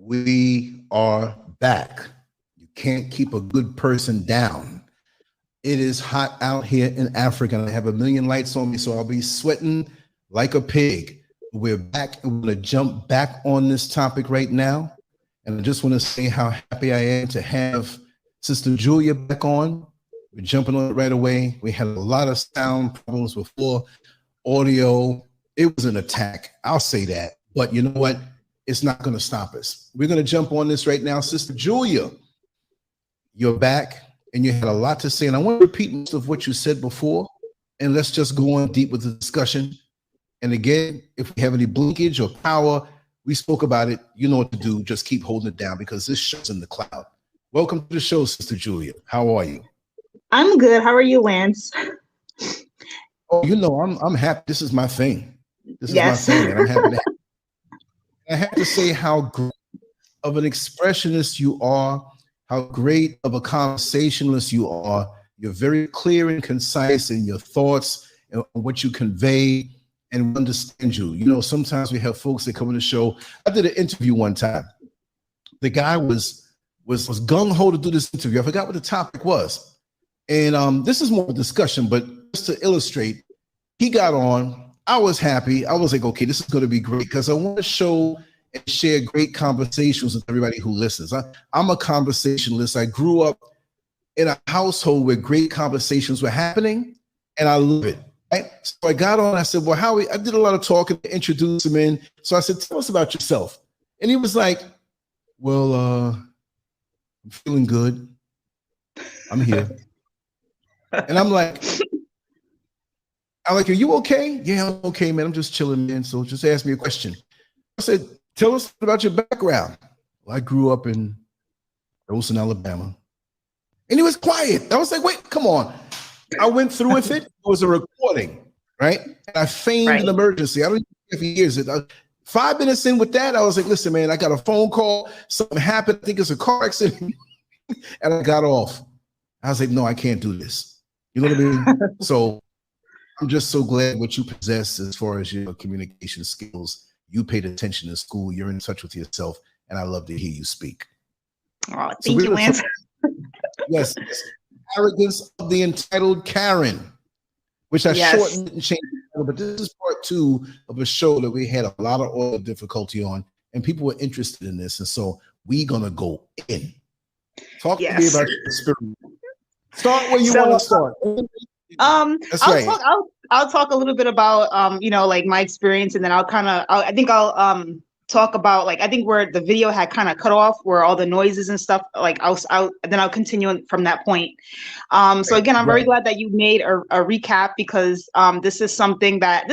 We are back. You can't keep a good person down. It is hot out here in Africa, and I have a million lights on me, so I'll be sweating like a pig. We're back, and we're going to jump back on this topic right now. And I just want to say how happy I am to have Sister Julia back on. We're jumping on it right away. We had a lot of sound problems before, audio. It was an attack. I'll say that. But you know what? It's not going to stop us. We're going to jump on this right now. Sister Julia, you're back, and you had a lot to say. And I want to repeat most of what you said before, and let's just go on deep with the discussion. And again, if we have any blinkage or power, we spoke about it. You know what to do. Just keep holding it down because this show's in the cloud. Welcome to the show, Sister Julia. How are you? I'm good. How are you, Lance? Oh, you know, I'm happy. This is my thing. This is my thing, and I'm happy to have. I have to say how great of an expressionist you are, how great of a conversationalist you are. You're very clear and concise in your thoughts and what you convey, and we understand you. You know, sometimes we have folks that come on the show. I did an interview one time. The guy was gung-ho to do this interview. I forgot what the topic was. And this is more of a discussion, but just to illustrate, he got on. I was happy. I was like, okay, this is going to be great because I want to show and share great conversations with everybody who listens. I'm a conversationalist. I grew up in a household where great conversations were happening, and I love it. Right? So I got on. I said, well, Howie, I did a lot of talking to introduce him in. So I said, tell us about yourself. And he was like, well, I'm feeling good. I'm here. And I'm like, are you okay? Yeah, I'm okay, man. I'm just chilling, man. So just ask me a question. I said, tell us about your background. Well, I grew up in Dothan, Alabama. And he was quiet. I was like, wait, come on. I went through with it. It was a recording, right? And I feigned an emergency. I don't know if he hears it. 5 minutes in with that, I was like, listen, man, I got a phone call. Something happened. I think it's a car accident. And I got off. I was like, no, I can't do this. You know what I mean? So I'm just so glad what you possess as far as your communication skills. You paid attention in school. You're in touch with yourself. And I love to hear you speak. Oh, thank you, Lance. Yes. Arrogance of the Entitled Karen, which I shortened and changed. But this is part 2 of a show that we had a lot of audio difficulty on. And people were interested in this. And so we're going to go in. Talk to me about your experience. Start where you want to start. I'll talk a little bit about like my experience, and then I'll talk about, like, I think where the video had kind of cut off, where all the noises and stuff, like I'll continue from that point. So again, I'm very glad that you made a recap, because this is something that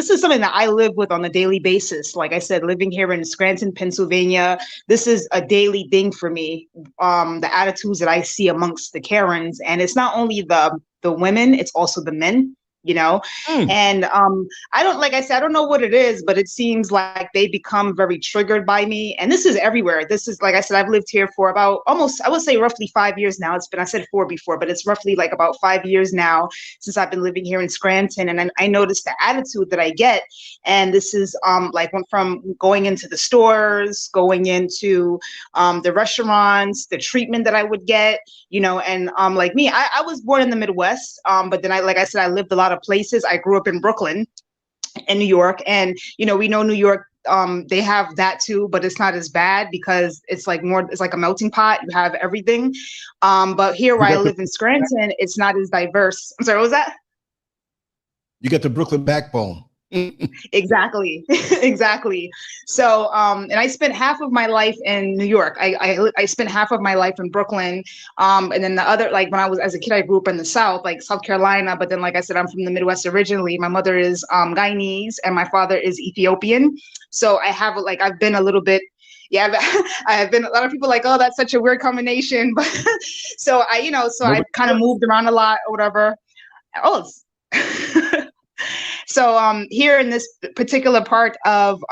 I live with on a daily basis. Like I said, living here in Scranton, Pennsylvania, this is a daily thing for me. The attitudes that I see amongst the Karens, and it's not only the women, it's also the men. And I don't know what it is, but it seems like they become very triggered by me. And this is everywhere. This is, like I said, I've lived here for about almost, I would say roughly 5 years now. I said 4 before, but it's roughly like about 5 years now since I've been living here in Scranton. And I noticed the attitude that I get. And this is like from going into the stores, going into the restaurants, the treatment that I would get, and like me, I was born in the Midwest, but then I lived a lot of places. I grew up in Brooklyn. New York. And, you know, we know New York, they have that too, but it's not as bad because it's like a melting pot. You have everything. But here where I live in Scranton, it's not as diverse. I'm sorry, what was that? You get the Brooklyn backbone. Exactly. Exactly. So, and I spent half of my life in New York. I spent half of my life in Brooklyn. And then the other, like when I was, as a kid, I grew up in the South, like South Carolina. But then, like I said, I'm from the Midwest originally. My mother is Guyanese and my father is Ethiopian. So I have like, I've been a little bit, yeah, I have been, a lot of people like, oh, that's such a weird combination. But so I, you know, so I kind of moved around a lot or whatever. Oh, so here in this particular part of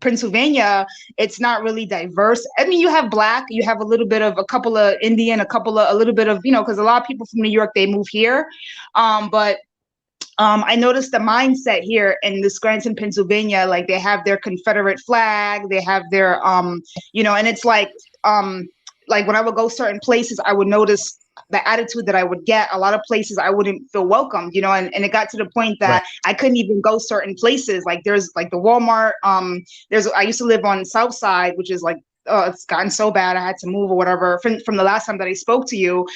Pennsylvania, it's not really diverse. I mean, you have Black, you have a little bit of a couple of Indian, a little bit of, you know, because a lot of people from New York, they move here. But I noticed the mindset here in the Scranton, Pennsylvania, like they have their Confederate flag, they have their, you know, and it's like when I would go certain places, I would notice the attitude that I would get. A lot of places I wouldn't feel welcomed, you know, and it got to the point that I couldn't even go certain places. Like there's like the Walmart, I used to live on South Side, which is like, it's gotten so bad I had to move or whatever. From the last time that I spoke to you,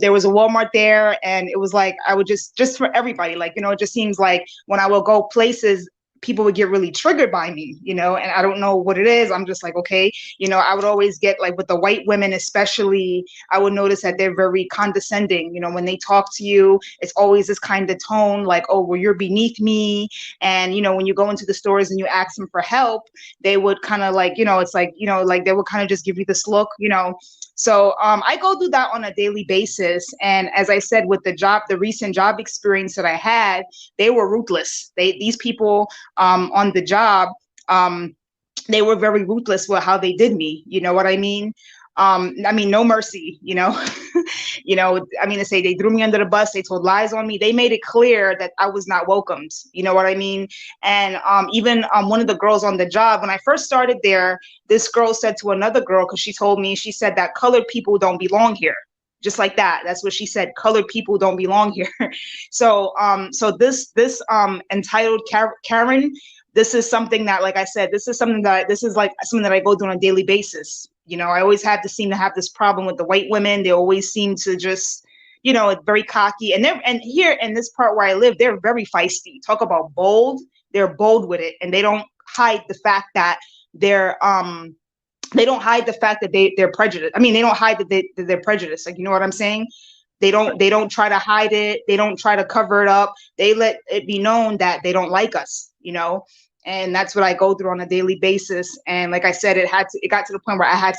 there was a Walmart there, and it was like I would just for everybody, like, you know, it just seems like when I will go places, people would get really triggered by me, you know, and I don't know what it is. I'm just like, okay, you know, I would always get like with the white women, especially, I would notice that they're very condescending. You know, when they talk to you, it's always this kind of tone, like, oh, well, you're beneath me. And, you know, when you go into the stores and you ask them for help, they would kind of like, you know, it's like, you know, like they would kind of just give you this look, you know. So I go through that on a daily basis. And as I said, with the recent job experience that I had, they were ruthless. These people on the job, they were very ruthless with how they did me. You know what I mean? No mercy, you know, you know, I mean, to say they threw me under the bus, they told lies on me. They made it clear that I was not welcomed. You know what I mean? And even one of the girls on the job, when I first started there, this girl said to another girl, because she told me, she said that colored people don't belong here. Just like that. That's what she said. Colored people don't belong here. So this entitled Karen, this is something that, like I said, this is something that I go through on a daily basis. You know, I always seem to have this problem with the white women. They always seem to just, you know, very cocky. And here in this part where I live, they're very feisty. Talk about bold. They're bold with it, and they don't hide the fact that they're prejudiced. I mean, they don't hide that they're prejudiced. Like, you know what I'm saying? They don't try to hide it. They don't try to cover it up. They let it be known that they don't like us, you know? And that's what I go through on a daily basis. And like I said, it got to the point where I had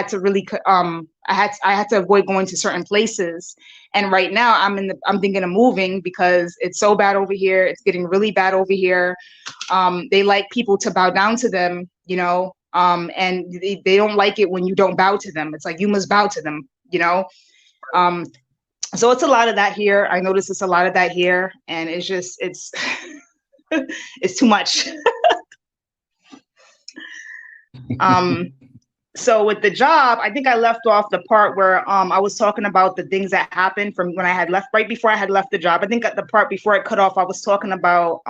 to avoid going to certain places. And right now I'm thinking of moving because it's so bad over here. It's getting really bad over here. They like people to bow down to them, you know, and they don't like it when you don't bow to them. It's like, you must bow to them, you know? So it's a lot of that here. I notice it's a lot of that here, and it's just, it's too much. So with the job, I think I left off the part where I was talking about the things that happened from when I had left, right before I had left the job. I think at the part before it cut off, I was talking about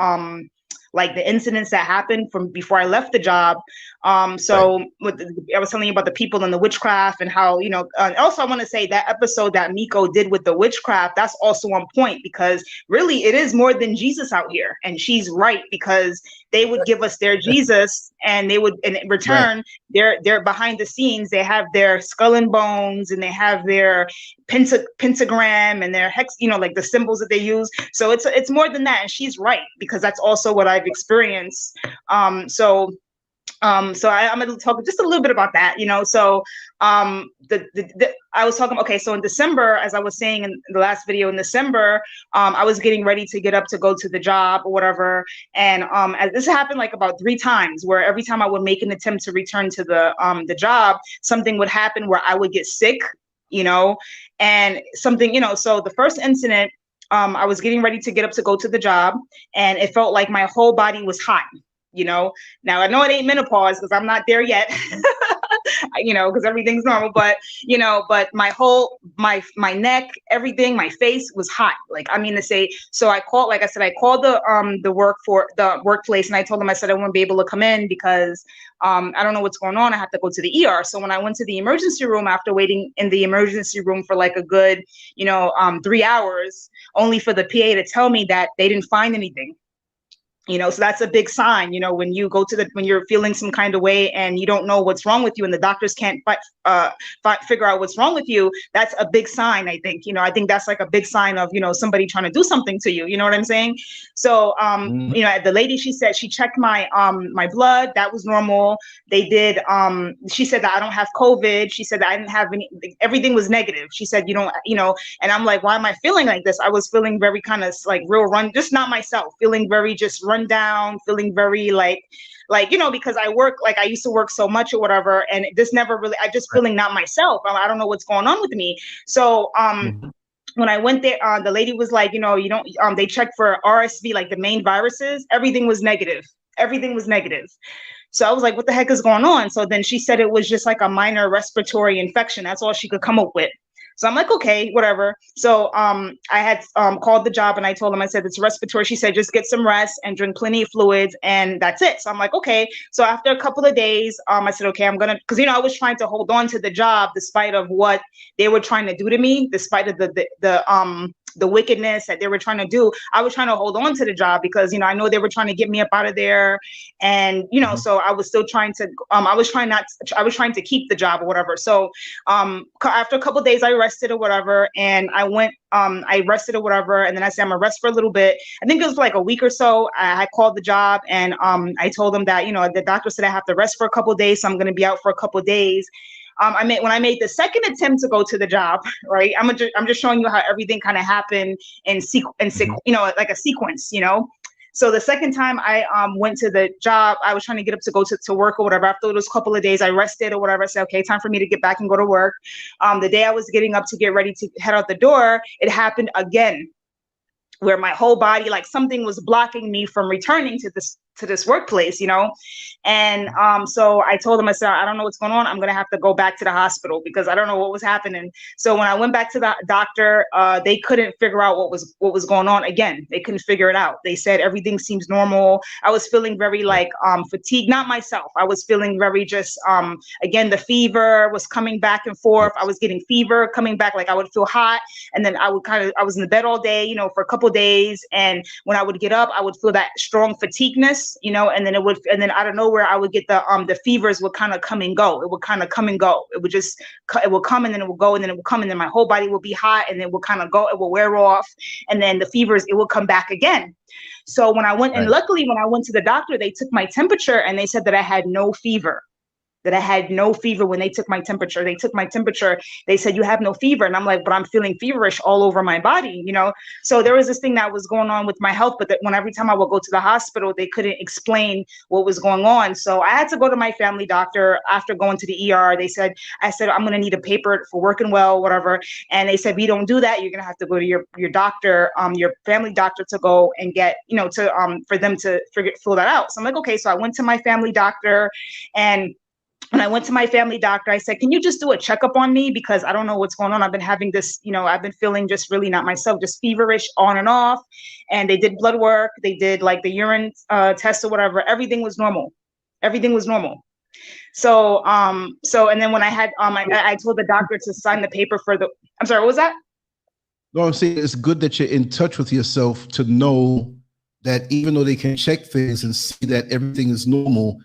like the incidents that happened from before I left the job. I was telling you about the people and the witchcraft and how, you know, also I want to say that episode that Miko did with the witchcraft, that's also on point, because really it is more than Jesus out here. And she's right, because they would give us their Jesus, and they would, in return, they're behind the scenes, they have their skull and bones, and they have their pentagram and their hex, you know, like the symbols that they use. So it's more than that. And she's right, because that's also what I've experienced. So I'm going to talk just a little bit about that, you know. So I was talking, okay, so in December, as I was saying in the last video, in December, I was getting ready to get up to go to the job or whatever. And as this happened like about 3 times, where every time I would make an attempt to return to the job, something would happen where I would get sick, you know, and something, you know. So the first incident, I was getting ready to get up to go to the job, and it felt like my whole body was hot. You know, now I know it ain't menopause because I'm not there yet, because everything's normal. But, but my neck, everything, my face was hot. Like, I mean to say, so I called the workplace, and I told them, I said, I won't be able to come in because I don't know what's going on. I have to go to the ER. So when I went to the emergency room, after waiting in the emergency room for like a good, 3 hours, only for the PA to tell me that they didn't find anything. So that's a big sign, when you go when you're feeling some kind of way and you don't know what's wrong with you and the doctors can't figure out what's wrong with you. That's a big sign, I think. I think that's like a big sign of, somebody trying to do something to you. You know what I'm saying? So, the lady, she said she checked my blood. That was normal. They did. She said that I don't have COVID. She said that I didn't have everything was negative. She said, and I'm like, why am I feeling like this? I was feeling very kind of like just not myself, feeling very just run down, feeling very like, because I used to work so much or whatever. And this never really, I just feeling not myself. I don't know what's going on with me. So, when I went there, the lady was like, you don't, they checked for RSV, like the main viruses, everything was negative. Everything was negative. So I was like, what the heck is going on? So then she said it was just like a minor respiratory infection. That's all she could come up with. So I'm like, okay, whatever. So I had called the job and I told them, I said, it's respiratory. She said, just get some rest and drink plenty of fluids. And that's it. So I'm like, okay. So after a couple of days, I said, okay, I'm going to, because, I was trying to hold on to the job despite of what they were trying to do to me, despite of the wickedness that they were trying to do. I was trying to hold on to the job because, I know they were trying to get me up out of there. And, so I was still trying to, I was trying to keep the job or whatever. So after a couple of days, I rested or whatever. And I went, I rested or whatever. And then I said, I'm gonna rest for a little bit. I think it was for like a week or so. I called the job and I told them that, the doctor said I have to rest for a couple of days. So I'm going to be out for a couple of days. When I made the second attempt to go to the job, right? I'm just showing you how everything kind of happened like a sequence, So the second time I went to the job, I was trying to get up to go to work or whatever. After those couple of days, I rested or whatever. I said, okay, time for me to get back and go to work. The day I was getting up to get ready to head out the door, it happened again, where my whole body, like something was blocking me from returning to this workplace, And so I told them, I said, I don't know what's going on. I'm going to have to go back to the hospital because I don't know what was happening. So when I went back to the doctor, they couldn't figure out what was going on. Again, they couldn't figure it out. They said everything seems normal. I was feeling very like fatigued, not myself. I was feeling very just, again, the fever was coming back and forth. I was getting fever coming back. Like I would feel hot. And then I was in the bed all day, for a couple of days. And when I would get up, I would feel that strong fatigueness, and then out of nowhere, I would get the fevers would kind of come and go. It would kind of come and go. It would come and then it would go and then it would come and then my whole body would be hot and then it would kind of go, it will wear off. And then the fevers, it will come back again. So when I went, and luckily when I went to the doctor, they took my temperature and they said that I had no fever. When they took my temperature. They said, you have no fever. And I'm like, but I'm feeling feverish all over my body, So there was this thing that was going on with my health, but that when every time I would go to the hospital, they couldn't explain what was going on. So I had to go to my family doctor after going to the ER. I said, I'm going to need a paper for working well, whatever. And they said, we don't do that. You're going to have to go to your doctor, your family doctor to go and get, for them to fill that out. So I'm like, okay. So I went to my family doctor and when I went to my family doctor, I said, can you just do a checkup on me? Because I don't know what's going on. I've been having this, I've been feeling just really not myself, just feverish on and off. And they did blood work. They did like the urine test or whatever. Everything was normal. So, and then when I had, I told the doctor to sign the paper I'm sorry, what was that? No, I'm saying it's good that you're in touch with yourself to know that even though they can check things and see that everything is normal,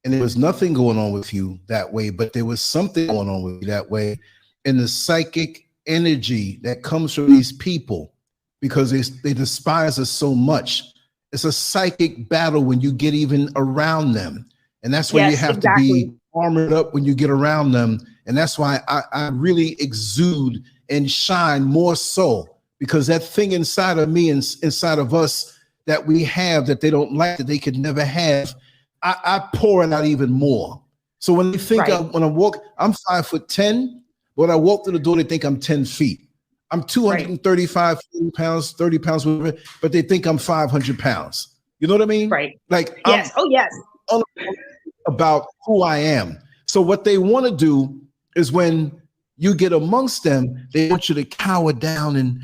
and there was nothing going on with you that way, but there was something going on with you that way. And the psychic energy that comes from these people, because they despise us so much. It's a psychic battle when you get even around them. And that's why you have to be armored up when you get around them. And that's why I really exude and shine more so, because that thing inside of me and inside of us that we have that they don't like, that they could never have, I pour it out even more. So when they think when I walk, I'm 5'10", when I walk through the door, they think I'm 10 feet. I'm 235 pounds, 30 pounds, whatever, but they think I'm 500 pounds. You know what I mean? Right. Like, yes. I'm about who I am. So what they want to do is when you get amongst them, they want you to cower down and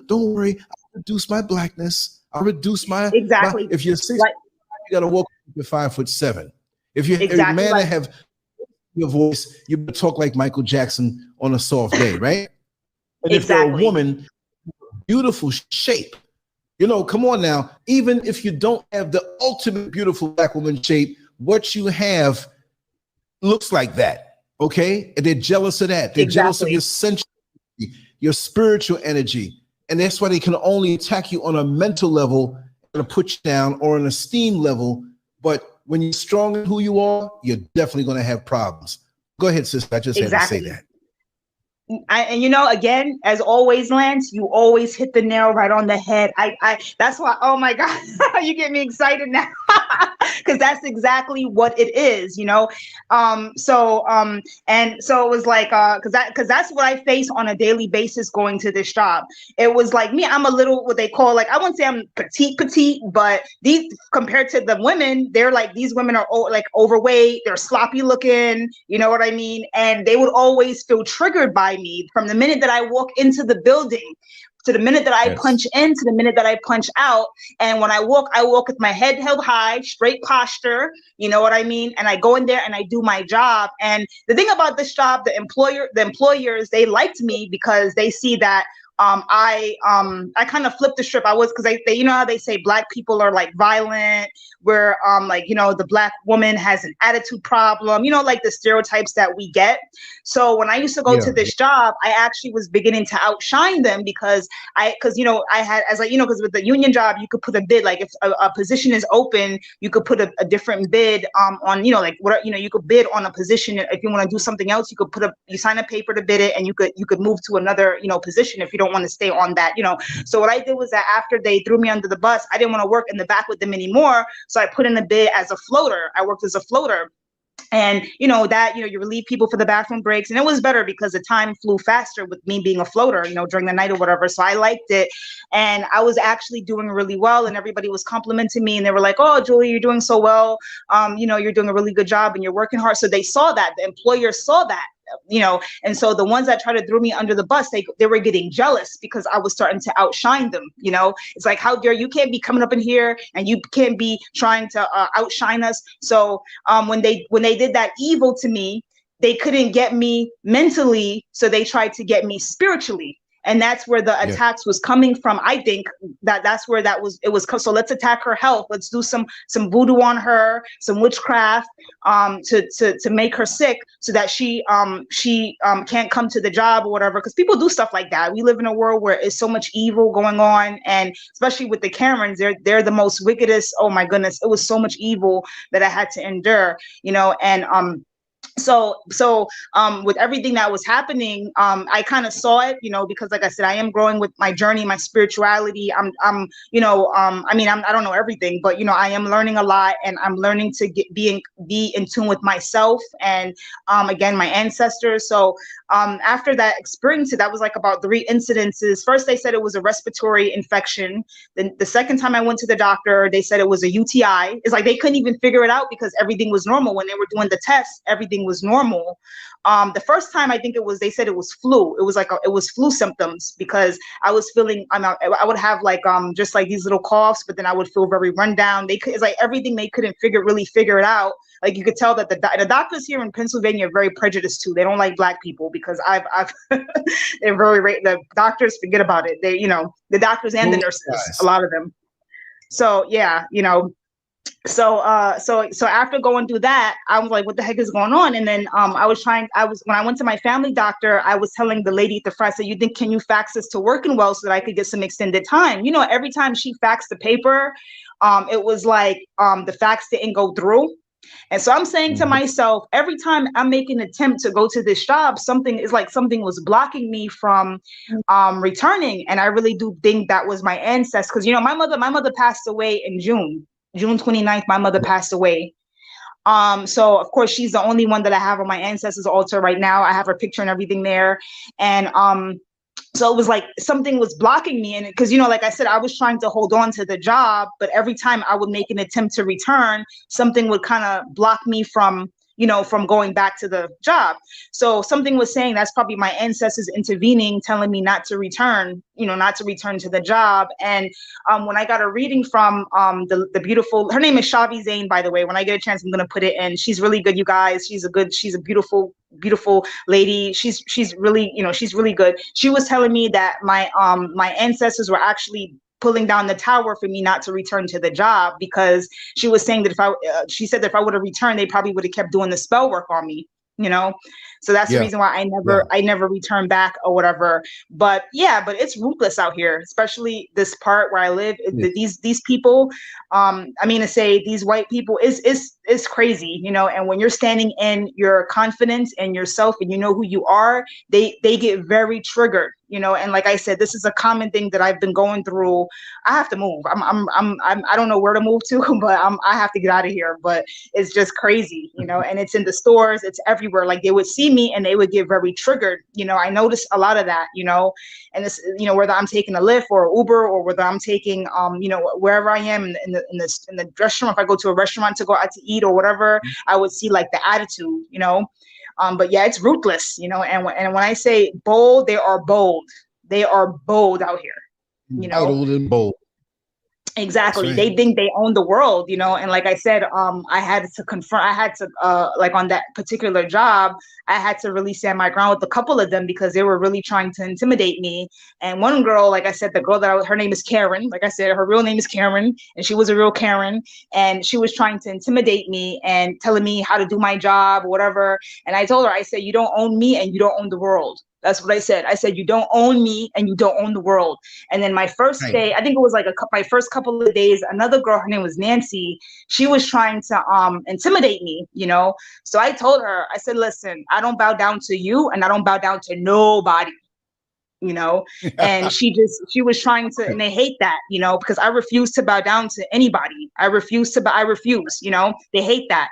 don't worry, I'll reduce my blackness. I'll reduce my Exactly. if you're 6, Right. you gotta walk up to 5'7". If you're a Exactly man right. that have your voice, you talk like Michael Jackson on a soft day, right? And if you're a woman, beautiful shape. You know, come on now. Even if you don't have the ultimate beautiful black woman shape, what you have looks like that. Okay, and they're jealous of that. They're jealous of your sensuality, your spiritual energy, and that's why they can only attack you on a mental level and put you down, or an esteem level. But when you're strong in who you are, you're definitely going to have problems. Go ahead, sister. I just had to say that. And you know, again, as always, Lance, you always hit the nail right on the head. I that's why, oh my God, you get me excited now, because that's exactly what it is, you know. And so it was like, because that's what I face on a daily basis going to this job. It was like me, I'm a little, what they call, like, I wouldn't say I'm petite, but these, compared to the women, they're like, these women are like overweight, they're sloppy looking, you know what I mean? And they would always feel triggered by me from the minute that I walk into the building to the minute that I punch in, to the minute that I punch out. And when I walk with my head held high, straight posture, you know what I mean? And I go in there and I do my job. And the thing about this job, the employers, they liked me because they see that I kind of flipped the script. I was, because they you know how they say black people are like violent, where like, you know, the black woman has an attitude problem, you know, like the stereotypes that we get. So when I used to go to this job, I actually was beginning to outshine them because you know, I had, as like, you know, because with the union job, you could put a bid, like if a position is open, you could put a different bid on, you know, like what, you know, you could bid on a position. If you want to do something else, you could you sign a paper to bid it, and you could move to another, you know, position if you don't want to stay on that, you know. So what I did was that after they threw me under the bus, I didn't want to work in the back with them anymore. So I put in a bid as a floater. I worked as a floater. And, you know, that, you know, you relieve people for the bathroom breaks. And it was better because the time flew faster with me being a floater, you know, during the night or whatever. So I liked it. And I was actually doing really well. And everybody was complimenting me. And they were like, oh, Julie, you're doing so well. You know, you're doing a really good job and you're working hard. So they saw that. The employers saw that. You know, and so the ones that tried to throw me under the bus, they were getting jealous because I was starting to outshine them. You know, it's like, how dare you can't be coming up in here and you can't be trying to outshine us. So when they did that evil to me, they couldn't get me mentally, so they tried to get me spiritually. And that's where the attacks was coming from. I think that's where it was. So let's attack her health. Let's do some voodoo on her, some witchcraft, to make her sick, so that she can't come to the job or whatever. Because people do stuff like that. We live in a world where there's so much evil going on, and especially with the Karens, they're the most wickedest. Oh my goodness, it was so much evil that I had to endure. You know, and So with everything that was happening, I kind of saw it, you know, because like I said, I am growing with my journey, my spirituality. You know, I mean, I don't know everything, but, you know, I am learning a lot, and I'm learning to be in tune with myself and, again, my ancestors. So after that experience, that was like about 3 incidences. First, they said it was a respiratory infection. Then the second time I went to the doctor, they said it was a UTI. It's like they couldn't even figure it out because everything was normal. When they were doing the test, everything was normal. The first time, I think they said it was flu. It was like it was flu symptoms, because I was feeling, I would have like just like these little coughs, but then I would feel very run down. It's like everything, they couldn't really figure it out. Like you could tell that the doctors here in Pennsylvania are very prejudiced too. They don't like black people because I've they're very, the doctors, forget about it. They, you know, the doctors and the nurses, a lot of them. So yeah, you know. So after going through that, I was like, what the heck is going on? And then when I went to my family doctor, I was telling the lady at the front, I said, can you fax this to Working Well so that I could get some extended time? You know, every time she faxed the paper, it was like the fax didn't go through. And so I'm saying to myself, every time I'm making an attempt to go to this job, something was blocking me from returning. And I really do think that was my ancestors. Because, you know, my mother passed away in June 29th, my mother passed away. So of course she's the only one that I have on my ancestors altar right now. I have her picture and everything there. And so it was like something was blocking me. And because, you know, like I said, I was trying to hold on to the job, but every time I would make an attempt to return, something would kind of block me from from going back to the job. So something was saying that's probably my ancestors intervening, telling me not to return, not to return to the job. And when I got a reading from the beautiful, her name is Shavi Zane, by the way. When I get a chance, I'm gonna put it in. She's really good, you guys. She's a beautiful lady. She's really, she's really good. She was telling me that my ancestors were actually pulling down the tower for me not to return to the job, because she was saying that she said that if I would have returned, they probably would have kept doing the spell work on me, So that's the reason why I never returned back or whatever. But it's ruthless out here, especially this part where I live. These people, to say these white people is crazy, and when you're standing in your confidence and yourself and you know who you are, they get very triggered, and like I said, this is a common thing that I've been going through. I have to move. I don't know where to move to, but I have to get out of here. But it's just crazy, and it's in the stores, it's everywhere. Like they would see me and they would get very triggered. I noticed a lot of that, and this, whether I'm taking a Lyft or Uber, or whether I'm taking, wherever I am in the restaurant, if I go to a restaurant to go out to eat or whatever, I would see like the attitude, but it's ruthless, and when I say bold, they are bold. They are bold out here, Bold and bold. Exactly. They think they own the world, and like I said, I had to like on that particular job, I had to really stand my ground with a couple of them because they were really trying to intimidate me. And one girl, like I said, the girl her name is Karen. Like I said, her real name is Karen, and she was a real Karen, and she was trying to intimidate me and telling me how to do my job or whatever. And I told her, I said, you don't own me and you don't own the world. That's what I said. I said, you don't own me and you don't own the world. And then my first day, I think it was like my first couple of days, another girl, her name was Nancy. She was trying to intimidate me, So I told her, I said, listen, I don't bow down to you and I don't bow down to nobody, and she was trying to, and they hate that, because I refuse to bow down to anybody. I refuse, they hate that.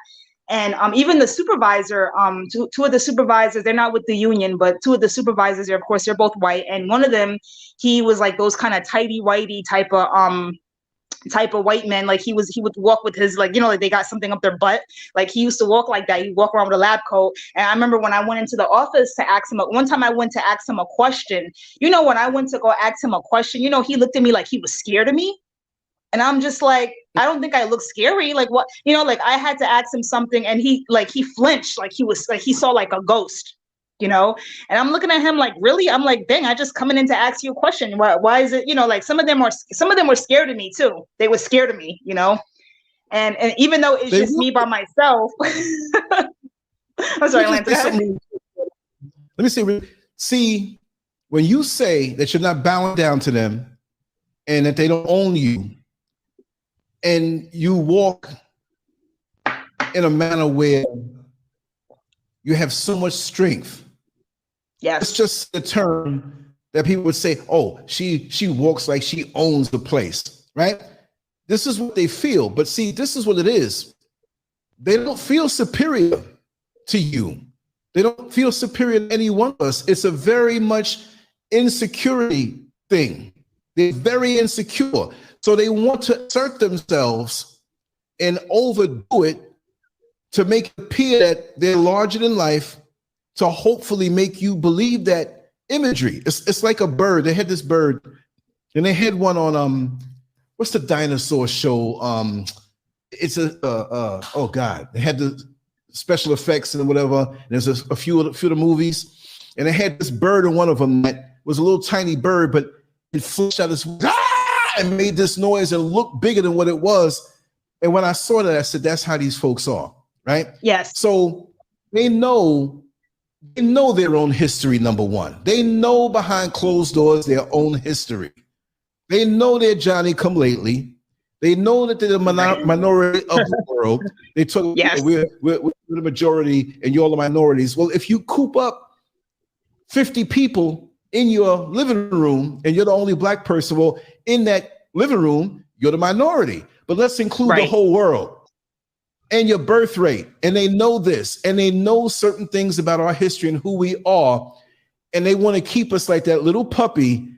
And even the supervisor, two of the supervisors, they're not with the union, but two of the supervisors, of course, they're both white. And one of them, he was like those kind of tighty whitey type of white men. Like he would walk with his, like, like they got something up their butt. Like he used to walk like that. He'd walk around with a lab coat. And I remember when I went into the office to ask him, one time I went to ask him a question, when I went to go ask him a question, he looked at me like he was scared of me. And I'm just like, I don't think I look scary. Like what, like I had to ask him something and he flinched, like he saw like a ghost, and I'm looking at him like, really? I'm like, dang, I just coming in to ask you a question. Why is it, like some of them were scared of me too. They were scared of me, and even though it's just me by myself. I'm sorry, Lance. Let me see, when you say that you're not bowing down to them and that they don't own you, and you walk in a manner where you have so much strength. Yes. It's just a term that people would say, oh, she walks like she owns the place, right? This is what they feel. But see, this is what it is. They don't feel superior to you. They don't feel superior to any one of us. It's a very much insecurity thing. They're very insecure. So they want to assert themselves and overdo it to make it appear that they're larger than life, to hopefully make you believe that imagery. It's like a bird. They had this bird, and they had one on what's the dinosaur show? It's oh God, they had the special effects and whatever. And there's a few of the movies, and they had this bird in one of them that was a little tiny bird, but it flashed out this and made this noise and looked bigger than what it was. And when I saw that, I said, that's how these folks are, right? Yes. So they know their own history, number one. They know behind closed doors their own history. They know they're Johnny come lately. They know that they're the minority of the world. They took, yes. we're the majority and you're all the minorities. Well, if you coop up 50 people in your living room and you're the only black person, well, in that living room, you're the minority. But let's include the whole world and your birth rate. And they know this, and they know certain things about our history and who we are. And they want to keep us like that little puppy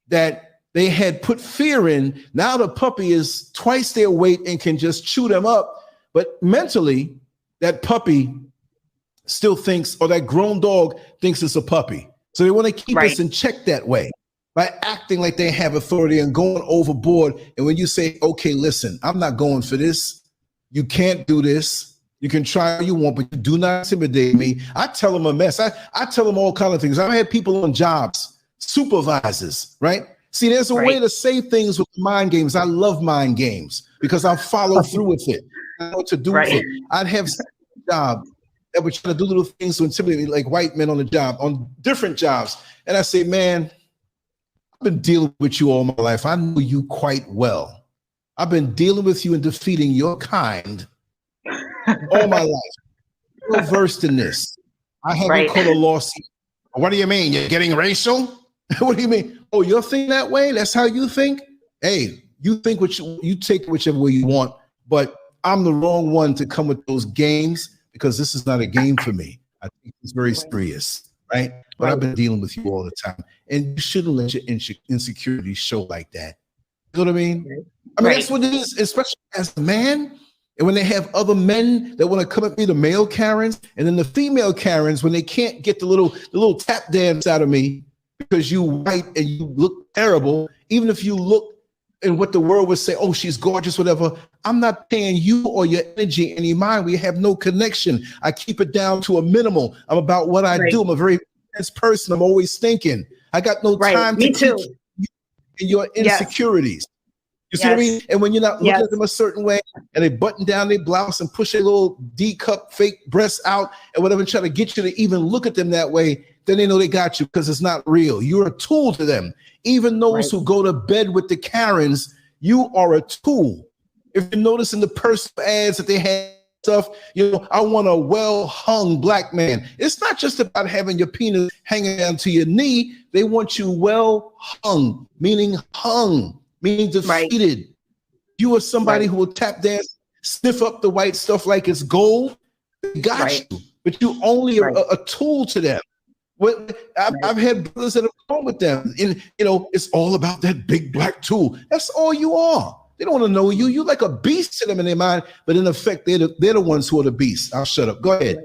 that they had put fear in. Now the puppy is twice their weight and can just chew them up. But mentally, that puppy still thinks, or that grown dog thinks it's a puppy. So they want to keep us in check that way by acting like they have authority and going overboard. And when you say, okay, listen, I'm not going for this. You can't do this. You can try all you want, but you do not intimidate me. I tell them a mess. I tell them all kinds of things. I've had people on jobs, supervisors, right? See, there's a way to say things with mind games. I love mind games because I follow through with it. I know what to do with it. I'd have a job that would try to do little things to intimidate me, like white men on the job, on different jobs. And I say, man, I've been dealing with you all my life. I know you quite well. I've been dealing with you and defeating your kind all my life. You're versed in this. I haven't called a lawsuit. What do you mean? You're getting racial? What do you mean? Oh, you're thinking that way? That's how you think? Hey, you think you take whichever way you want, but I'm the wrong one to come with those games because this is not a game for me. I think it's very serious, right? But I've been dealing with you all the time. And you shouldn't let your insecurities show like that. You know what I mean? I mean, that's what it is, especially as a man. And when they have other men that want to come at me, the male Karens, and then the female Karens, when they can't get the little tap dance out of me because you white and you look terrible, even if you look and what the world would say, oh, she's gorgeous, whatever. I'm not paying you or your energy any mind. We have no connection. I keep it down to a minimal. I'm about what I do. I'm a very intense person. I'm always thinking. I got no time to keep you in your insecurities. You see what I mean? And when you're not looking at them a certain way and they button down their blouse and push their little D-cup fake breasts out and whatever, and try to get you to even look at them that way, then they know they got you because it's not real. You're a tool to them. Even those who go to bed with the Karens, you are a tool. If you notice in the personal ads that they have stuff, I want a well-hung black man. It's not just about having your penis hanging down to your knee. They want you well-hung, meaning defeated. You are somebody who will tap dance, sniff up the white stuff like it's gold. They got you, but you only a tool to them. I've had brothers that have gone with them, and it's all about that big black tool. That's all you are. They don't want to know you. You're like a beast to them in their mind, but in effect, they're the ones who are the beast. I'll shut up. Go ahead.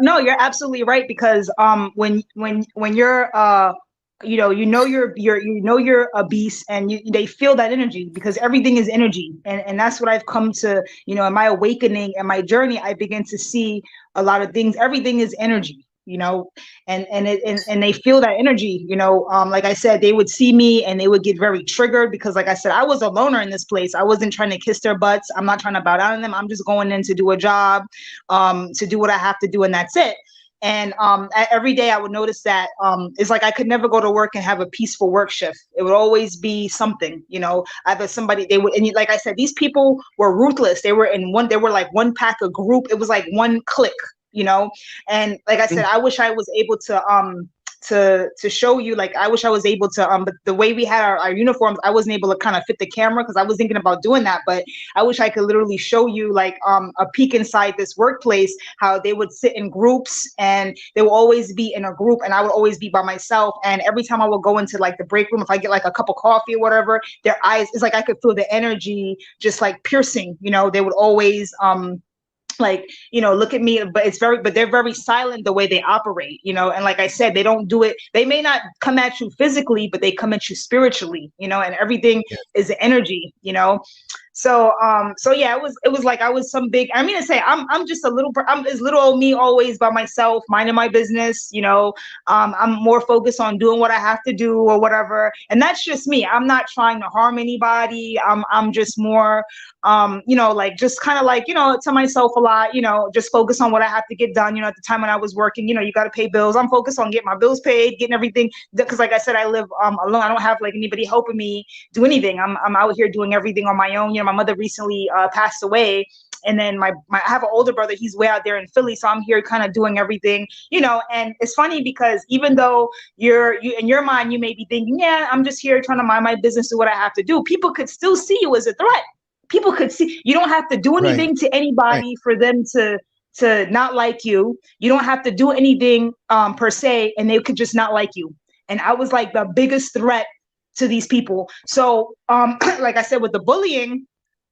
No, you're absolutely right because when you're you're a beast, and they feel that energy because everything is energy, and that's what I've come to in my awakening and my journey. I begin to see a lot of things. Everything is energy. And they feel that energy, like I said, they would see me and they would get very triggered because, like I said, I was a loner in this place. I wasn't trying to kiss their butts. I'm not trying to bow down to them. I'm just going in to do a job, to do what I have to do. And that's it. And every day I would notice that it's like I could never go to work and have a peaceful work shift. It would always be something, either somebody, they would, and like I said, these people were ruthless. They were like one pack, a group. It was like one clique. And like I said, I wish I was able to show you, like, I wish I was able to, but the way we had our uniforms, I wasn't able to kind of fit the camera because I was thinking about doing that, but I wish I could literally show you like a peek inside this workplace, how they would sit in groups and they will always be in a group and I would always be by myself. And every time I would go into like the break room, if I get like a cup of coffee or whatever, their eyes, it's like I could feel the energy just like piercing, they would always, look at me, but they're very silent the way they operate, and like I said, they don't do it. They may not come at you physically, but they come at you spiritually, and everything is energy, So yeah, it was like I was some big. I mean to say, I'm just I'm this little old me, always by myself, minding my business. I'm more focused on doing what I have to do or whatever, and that's just me. I'm not trying to harm anybody. I'm just more, like just kind of like to myself a lot. Just focus on what I have to get done. At the time when I was working, you got to pay bills. I'm focused on getting my bills paid, getting everything, because like I said, I live alone. I don't have like anybody helping me do anything. I'm out here doing everything on my own. My mother recently passed away, and then I have an older brother. He's way out there in Philly, so I'm here kind of doing everything, And it's funny because even though you in your mind you may be thinking, yeah, I'm just here trying to mind my business, do what I have to do. People could still see you as a threat. People could see you don't have to do anything to anybody for them to not like you. You don't have to do anything per se, and they could just not like you. And I was like the biggest threat to these people. So like I said, with the bullying,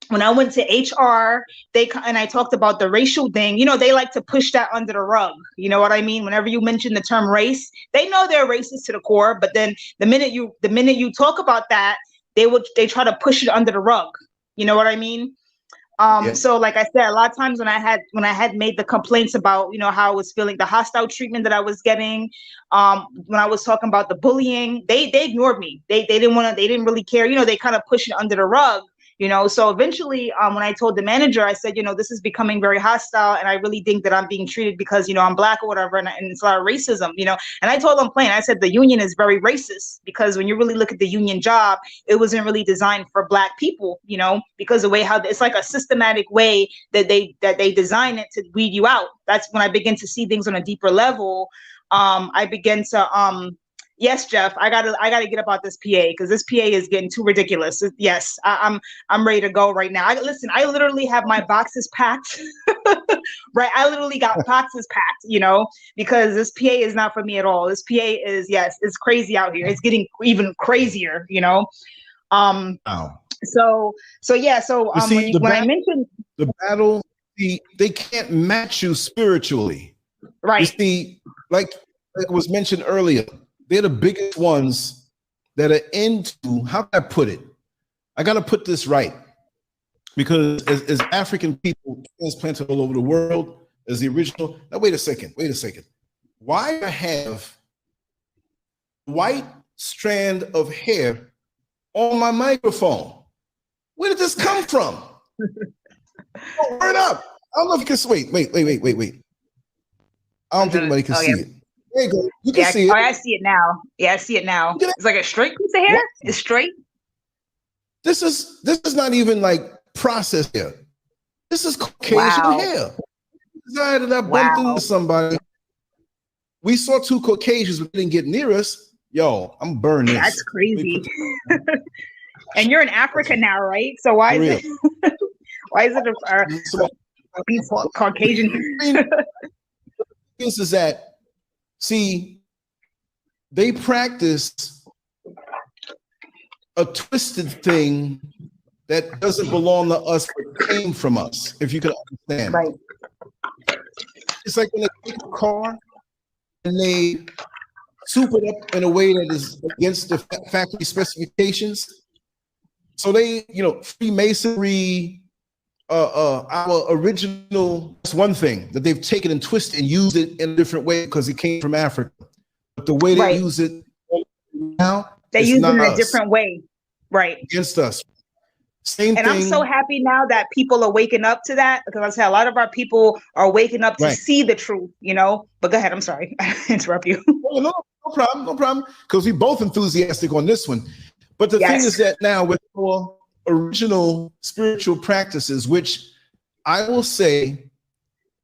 when I went to HR, and I talked about the racial thing, you know, they like to push that under the rug. You know what I mean? Whenever you mention the term race, they know they're racist to the core, but then the minute you talk about that, they try to push it under the rug. You know what I mean? So like I said, a lot of times when I had made the complaints about, you know, how I was feeling, the hostile treatment that I was getting, when I was talking about the bullying, they ignored me. They didn't really care. You know, they kind of pushed it under the rug. You know, so eventually, when I told the manager, I said, you know, this is becoming very hostile, and I really think that I'm being treated because, you know, I'm Black or whatever, and it's a lot of racism, you know. And I told them plain, I said the union is very racist, because when you really look at the union job, it wasn't really designed for Black people, you know, because the way how it's like a systematic way that they design it to weed you out. That's when I begin to see things on a deeper level. I begin to yes, Jeff, I gotta get about this PA, because this PA is getting too ridiculous. Yes, I'm ready to go right now. Listen, I literally have my boxes packed. Right, I literally got boxes packed, you know, because this PA is not for me at all. This PA is, yes, it's crazy out here. It's getting even crazier, you know. Wow. So yeah. So when I mentioned the battle, they can't match you spiritually. Right. You see, like it was mentioned earlier, they're the biggest ones that are into, how can I put it? I got to put this right. Because as African people transplanted all over the world, as the original, now wait a second. Why I have white strand of hair on my microphone? Where did this come from? Oh, word up. I don't know if you can, wait. I don't think anybody can see it. There you go. You can see it. Oh, I see it now. Yeah, I see it now. It's like a straight piece of hair. What? It's straight. This is not even like processed hair. This is Caucasian hair. I bumped into somebody. We saw two Caucasians, but didn't get near us. Yo, I'm burning this. That's crazy. And you're in Africa now, right? So why is it? Why is it a Caucasian? This is that. See, they practice a twisted thing that doesn't belong to us, but came from us, if you can understand. Right. It's like when they take a car and they soup it up in a way that is against the factory specifications. So they, you know, Freemasonry, our original, that's one thing that they've taken and twisted and used it in a different way because it came from Africa. But the way they use it now, they use it in a different way, right? Against us. Same and thing. I'm so happy now that people are waking up to that, because I say a lot of our people are waking up to see the truth, you know. But go ahead, I'm sorry, I interrupt you. Oh, no problem. Because we both enthusiastic on this one. But the thing is that now with our original spiritual practices, which I will say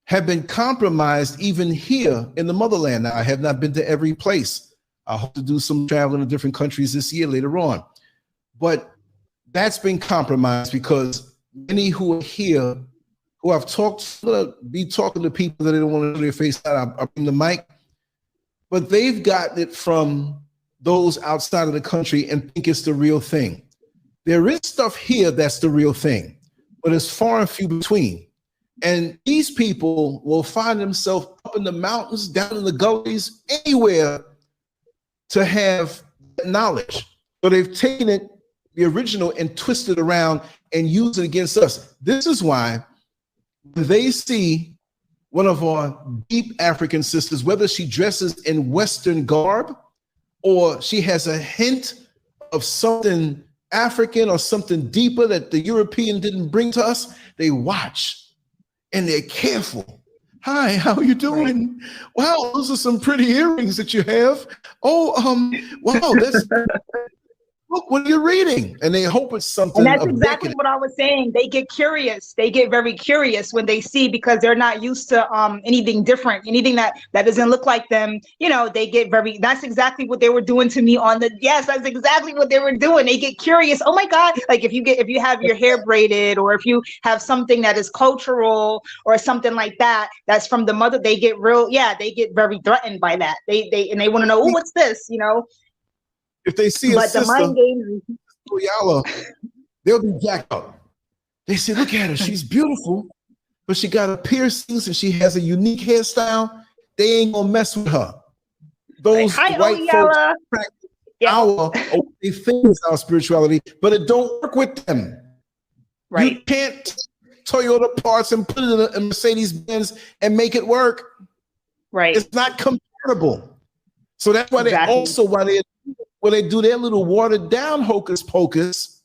have been compromised even here in the motherland. Now, I have not been to every place. I hope to do some traveling to different countries this year later on. But that's been compromised because many who are here, who I've talked to, be talking to people that they don't want to show their face out, I bring the mic, but they've gotten it from those outside of the country and think it's the real thing. There is stuff here that's the real thing, but it's far and few between. And these people will find themselves up in the mountains, down in the gullies, anywhere to have knowledge. So they've taken it, the original, and twisted around and used it against us. This is why when they see one of our deep African sisters, whether she dresses in Western garb or she has a hint of something African or something deeper that the European didn't bring to us, they watch and they're careful. Hi, how are you doing? Wow, those are some pretty earrings that you have. Oh, wow, that's look, what are you reading? And they hope it's something. And that's exactly what I was saying. They get curious. They get very curious when they see, because they're not used to anything different, anything that doesn't look like them. You know, they get very, that's exactly what they were doing to me on the, yes, that's exactly what they were doing. They get curious. Oh my God. Like if you have your hair braided, or if you have something that is cultural or something like that, that's from the mother, they get they get very threatened by that. They want to know, oh, what's this, you know? If they see a sister, they'll be jacked up. They say, look at her, she's beautiful, but she got a piercings and she has a unique hairstyle. They ain't gonna mess with her. Those like, white folks practice they think it's our spirituality, but it don't work with them. Right. You can't Toyota parts and put it in a Mercedes Benz and make it work. Right. It's not compatible. So that's why they also, when they do their little watered down hocus pocus,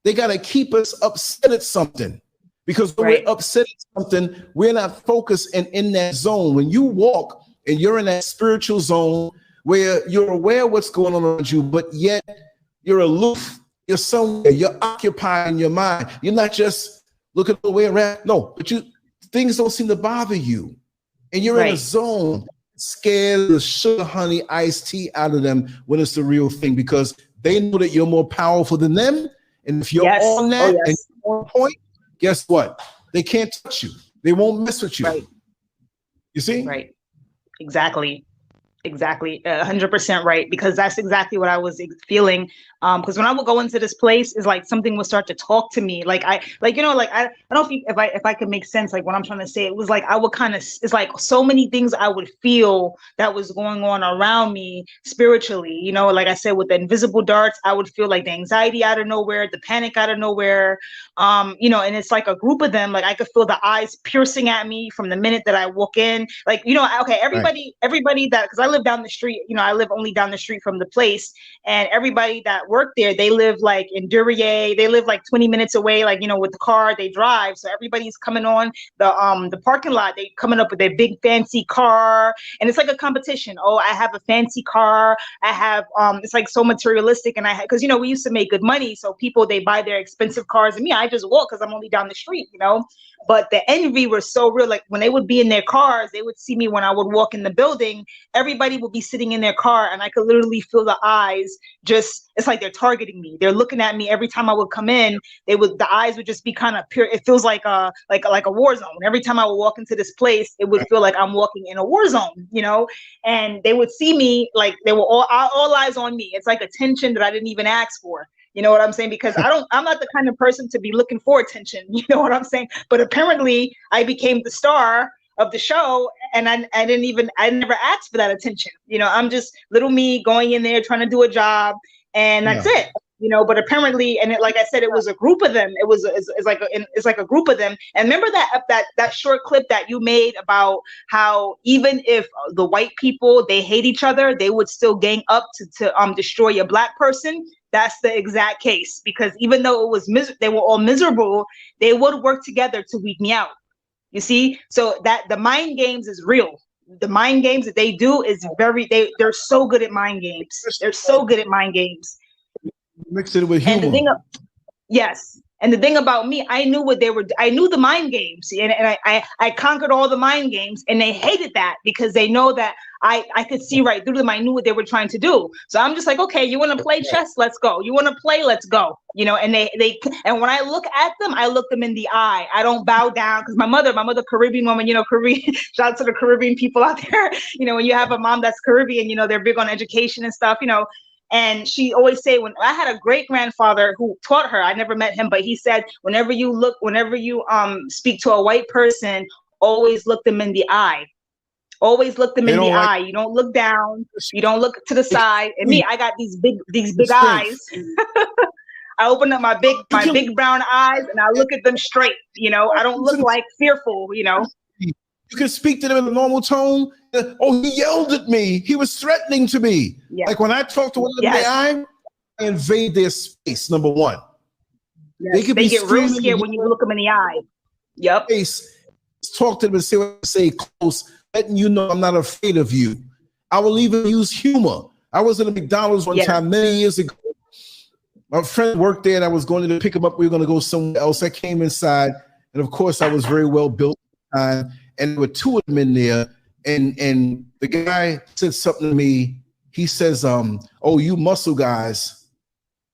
they got to keep us upset at something. Because when we're upset at something, we're not focused and in that zone. When you walk and you're in that spiritual zone where you're aware of what's going on around you, but yet you're aloof, you're somewhere, you're occupying your mind. You're not just looking the way around. No, but things don't seem to bother you. And you're in a zone, scared of the sugar honey iced tea out of them when it's the real thing, because they know that you're more powerful than them. And if you're on that and you're on point, guess what? They can't touch you. They won't mess with you. Right. You see? Right. Exactly. 100% right, because that's exactly what I was feeling. Because when I would go into this place, it's like something would start to talk to me. I don't know if I could make sense, like what I'm trying to say. It was like I would it's like so many things I would feel that was going on around me spiritually. Like I said, with the invisible darts, I would feel like the anxiety out of nowhere, the panic out of nowhere. And it's like a group of them. Like I could feel the eyes piercing at me from the minute that I walk in. Like, everybody that, because I live down the street, I live only down the street from the place, and everybody that work there, they live like in Duryea, they live like 20 minutes away, like, with the car they drive. So everybody's coming on the parking lot, they coming up with their big fancy car, and it's like a competition. Oh, I have a fancy car. I have, it's like so materialistic. And because, we used to make good money. So people, they buy their expensive cars, and me, I just walk because I'm only down the street, but the envy was so real. Like when they would be in their cars, they would see me when I would walk in the building, everybody would be sitting in their car, and I could literally feel the eyes it's like they're targeting me. They're looking at me every time I would come in. The eyes would just be kind of pure. It feels like a war zone. Every time I would walk into this place, it would feel like I'm walking in a war zone, and they would see me, like they were all eyes on me. It's like attention that I didn't even ask for. You know what I'm saying? Because I'm not the kind of person to be looking for attention. You know what I'm saying? But apparently I became the star of the show, and I never asked for that attention. I'm just little me going in there trying to do a job, and that's it. But apparently, and like I said, it was a group of them. It's like a group of them. And remember that short clip that you made about how even if the white people, they hate each other, they would still gang up to destroy a black person. That's the exact case, because even though they were all miserable, they would work together to weed me out. You see, so that the mind games is real. The mind games that they do is they're so good at mind games. They're so good at mind games. Mix it with humor. And the thing about me, I knew I knew the mind games, and I conquered all the mind games, and they hated that because they know that I could see right through them. I knew what they were trying to do. So I'm just like, okay, you want to play chess? Let's go. You want to play? Let's go. And and when I look at them, I look them in the eye. I don't bow down, because my mother, Caribbean woman, Caribbean, shout out to the Caribbean people out there. When you have a mom that's Caribbean, they're big on education and stuff, And she always say, when I had a great grandfather who taught her, I never met him, but he said, whenever you speak to a white person, always look them in the eye. Always look them in the eye. You don't look down. You don't look to the side. And me, I got these big eyes. I open up my big brown eyes, and I look at them straight. I don't look like fearful. You can speak to them in a normal tone. Oh, he yelled at me. He was threatening to me. Yeah. Like when I talk to one of them in the eye, I invade their space, number one. Yes. They get real scared when you look them in the eye. Yep. Talk to them and say what I say close, letting you know I'm not afraid of you. I will even use humor. I was in a McDonald's one time many years ago. My friend worked there, and I was going to pick him up. We were going to go somewhere else. I came inside, and of course, I was very well built. And there were two of them in there. And the guy said something to me. He says, oh, you muscle guys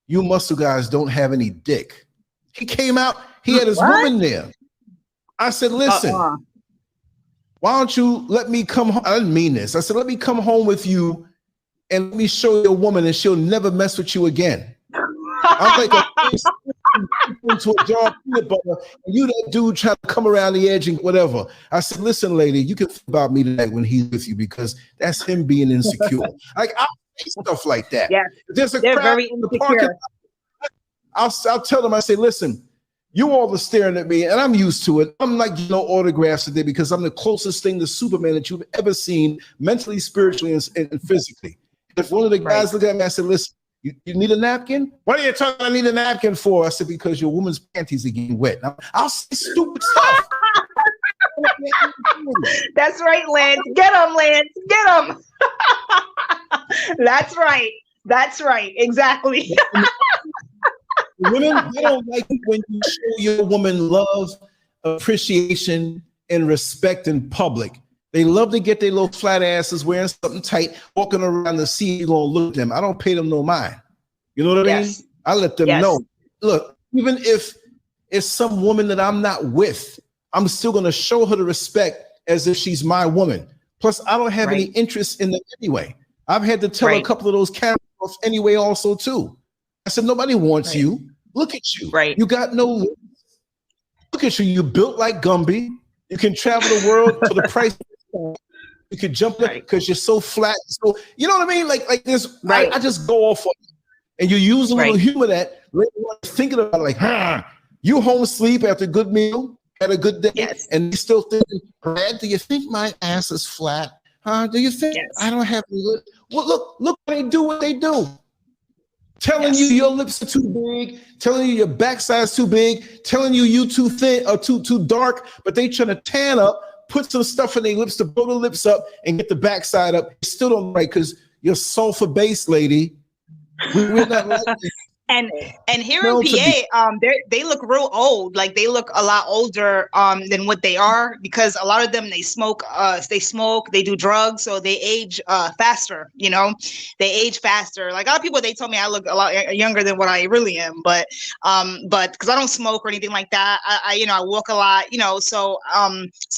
don't have any dick. He came out, he had his woman there. I said, listen, why don't you let me come home? I didn't mean this. I said, let me come home with you and let me show your woman, and she'll never mess with you again. I'm like into a jar of peanut butter, and you that dude trying to come around the edge and whatever. I said, listen, lady, you can think about me tonight when he's with you because that's him being insecure. Like I'll say stuff like that. Yeah, there's a they're crowd very in the insecure. parking lot. I'll tell them, I say, listen, you all are staring at me, and I'm used to it. I'm like, autographs today because I'm the closest thing to Superman that you've ever seen, mentally, spiritually, and physically. If one of the guys look at me, I said, listen, you need a napkin? What are you talking I need a napkin for? I said, because your woman's panties are getting wet. I'll say stupid stuff. That's right, Lance. Get him, Lance. Get him. That's right. That's right. Exactly. Women, they don't like it when you show your woman love, appreciation, and respect in public. They love to get their little flat asses wearing something tight, walking around to see you gonna look at them. I don't pay them no mind. You know what I mean? I let them know. Look, even if it's some woman that I'm not with, I'm still gonna show her the respect as if she's my woman. Plus, I don't have any interest in them anyway. I've had to tell a couple of those cameras off anyway also too. I said, nobody wants you. Look at you. You got no lips. Look at you. You built like Gumby. You can travel the world for the price. You could jump there because you're so flat. So you know what I mean? Like this. I just go off on you. And you use a little humor that later on thinking about it, like, you home sleep after a good meal, had a good day, and you still thinking, Brad, do you think my ass is flat? Do you think I don't have well, look what they do, what they do. Telling you your lips are too big, telling you your backside's too big, telling you too thin or too dark, but they trying to tan up, put some stuff in their lips to blow the lips up and get the backside up. You still don't like because you're sulfur based, lady. We're not like this. And here in PA, they look real old. Like they look a lot older than what they are because a lot of them they smoke, they do drugs, so they age faster. You know, they age faster. Like a lot of people, they told me I look a lot younger than what I really am, but because I don't smoke or anything like that, I walk a lot. So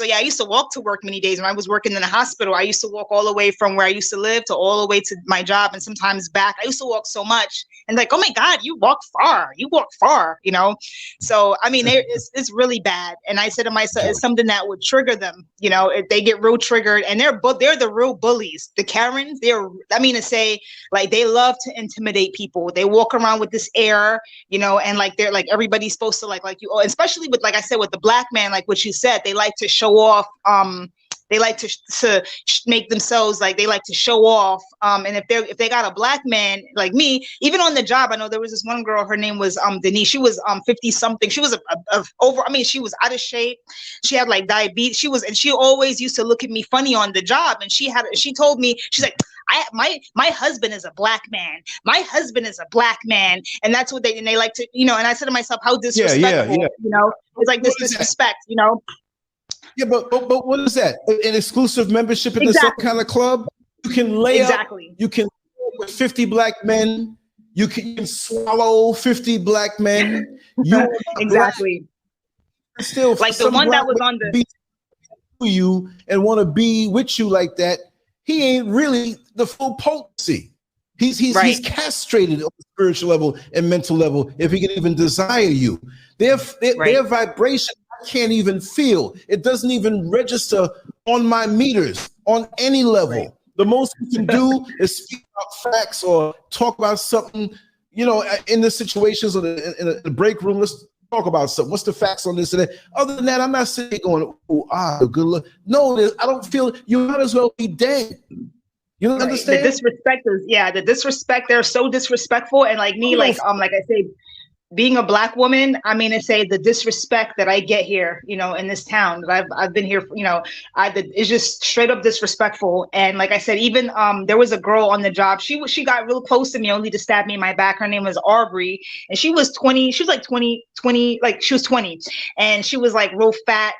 yeah, I used to walk to work many days when I was working in the hospital. I used to walk all the way from where I used to live to all the way to my job, and sometimes back. I used to walk so much, and like, oh my God, you walk far, So, I mean, it's really bad. And I said to myself, it's something that would trigger them, if they get real triggered, and they're the real bullies. The Karens, to say, like, they love to intimidate people. They walk around with this air, and like, they're like, everybody's supposed to like you, especially with, like I said, with the black man, like what you said, they like to show off, they like to make themselves like they like to show off. And if they got a black man like me, even on the job, I know there was this one girl, her name was Denise. She was 50 something. She was she was out of shape. She had like diabetes. She always used to look at me funny on the job. And she told me, she's like, my husband is a black man. My husband is a black man. And that's what they like to, and I said to myself, how disrespectful, it's like this disrespect, Yeah, but what is that? An exclusive membership in some kind of club? You can lay up. You can with 50 black men. You can swallow 50 black men. Still, like the one that was on the you and want to be with you like that. He ain't really the full potency. He's castrated on the spiritual level and mental level. If he can even desire you, their vibration. Can't even feel. It doesn't even register on my meters on any level. The most you can do is speak about facts or talk about something, in the situations or in the break room. Let's talk about something. What's the facts on this and that? Other than that, I'm not sitting going, good luck. No, I don't feel. You might as well be dead. You don't understand? The disrespect. They're so disrespectful, and like me, like I say, being a black woman, I mean, to say the disrespect that I get here, in this town that I've been here, it's just straight up disrespectful. And like I said, even there was a girl on the job. She got real close to me only to stab me in my back. Her name was Aubrey, and she was 20. She was like 20, like she was 20, and she was like real fat,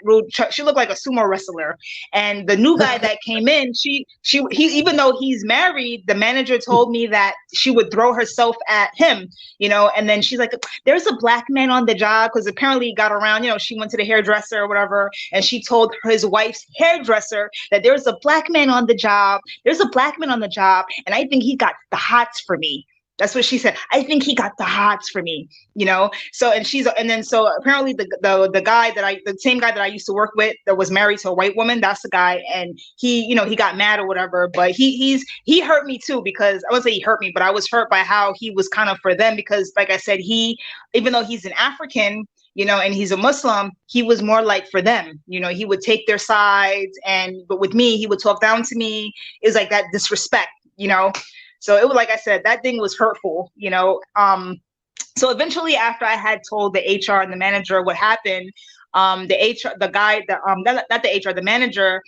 she looked like a sumo wrestler. And the new guy that came in, he even though he's married, the manager told me that she would throw herself at him, and then she's like, there's a black man on the job, because apparently he got around, she went to the hairdresser or whatever, and she told his wife's hairdresser that there's a black man on the job. There's a black man on the job, and I think he got the hots for me. That's what she said. I think he got the hots for me, you know? So, so apparently the guy the same guy that I used to work with that was married to a white woman, that's the guy. And he, you know, he got mad or whatever, but he hurt me too, because I wouldn't say he hurt me, but I was hurt by how he was kind of for them, because like I said, even though he's an African, you know, and he's a Muslim, he was more like for them, you know, he would take their sides, but with me, he would talk down to me. It was like that disrespect, you know? So it was, like I said, that thing was hurtful, you know? So eventually, after I had told the HR and the manager what happened, the manager,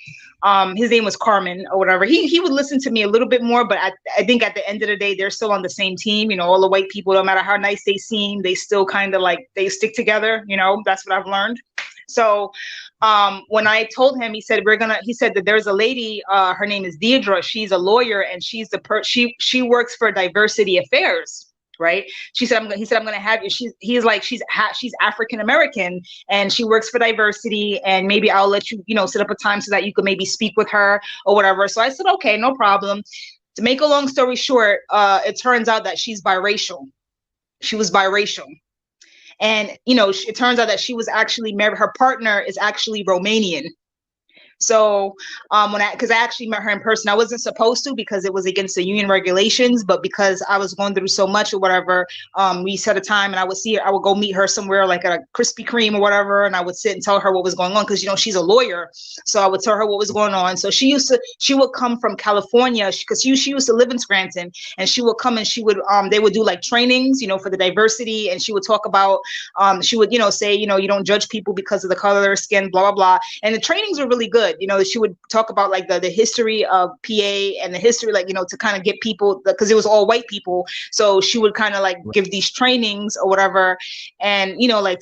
his name was Carmen or whatever. He would listen to me a little bit more, but I think at the end of the day, they're still on the same team. You know, all the white people, no matter how nice they seem, they still kind of like, they stick together. You know, that's what I've learned. So when I told him, he said that there's a lady, her name is Deidre. She's a lawyer, and she's she works for diversity affairs. Right. He said, I'm going to have you. She's African American, and she works for diversity, and maybe I'll let you, you know, set up a time so that you could maybe speak with her or whatever. So I said, okay, no problem. To make a long story short, it turns out that she's biracial. She was biracial. And, you know, it turns out that she was actually married. Her partner is actually Romanian. So because I actually met her in person, I wasn't supposed to, because it was against the union regulations, but because I was going through so much or whatever, we set a time, and I would go meet her somewhere like at a Krispy Kreme or whatever, and I would sit and tell her what was going on, because, you know, she's a lawyer. So I would tell her what was going on. So she would come from California, because she used to live in Scranton, and she would come, and they would do like trainings, you know, for the diversity, and she would talk about, she would, you know, say, you know, you don't judge people because of the color of their skin, blah, blah, blah. And the trainings were really good. You know, she would talk about like the history of PA, and the history, like, you know, to kind of get people, because it was all white people. So she would kind of like give these trainings or whatever. And, you know, like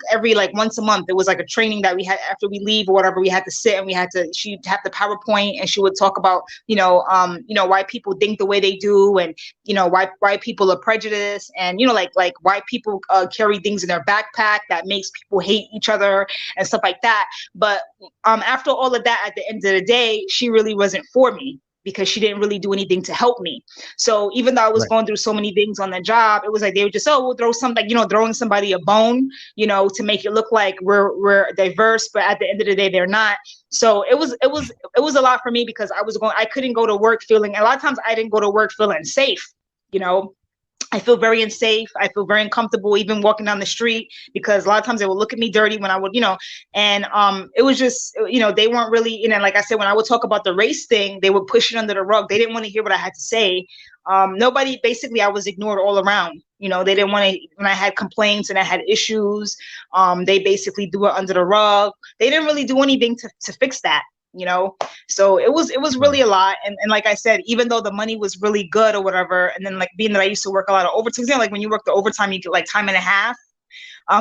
every once a month, there was like a training that we had after we leave or whatever. We had to sit, and she'd have the PowerPoint, and she would talk about, you know, why people think the way they do, and, you know, why people are prejudiced, and, you know, like why people carry things in their backpack that makes people hate each other and stuff like that. But after all of that, at the end of the day, she really wasn't for me, because she didn't really do anything to help me. So even though I was going through so many things on the job, it was like they would just, we'll throw something, you know, throwing somebody a bone, you know, to make it look like we're diverse, but at the end of the day, they're not. So it was a lot for me, because I couldn't go to work feeling, a lot of times I didn't go to work feeling safe, you know. I feel very unsafe. I feel very uncomfortable even walking down the street, because a lot of times they would look at me dirty when I would, you know, and it was just, you know, they weren't really, you know, like I said, when I would talk about the race thing, they would push it under the rug. They didn't want to hear what I had to say. Nobody, basically, I was ignored all around. You know, they didn't want to, when I had complaints and I had issues, they basically threw it under the rug. They didn't really do anything to fix that. You know, so it was really a lot. And like I said, even though the money was really good or whatever, and then like being that I used to work a lot of overtime, like when you work the overtime, you get like time and a half.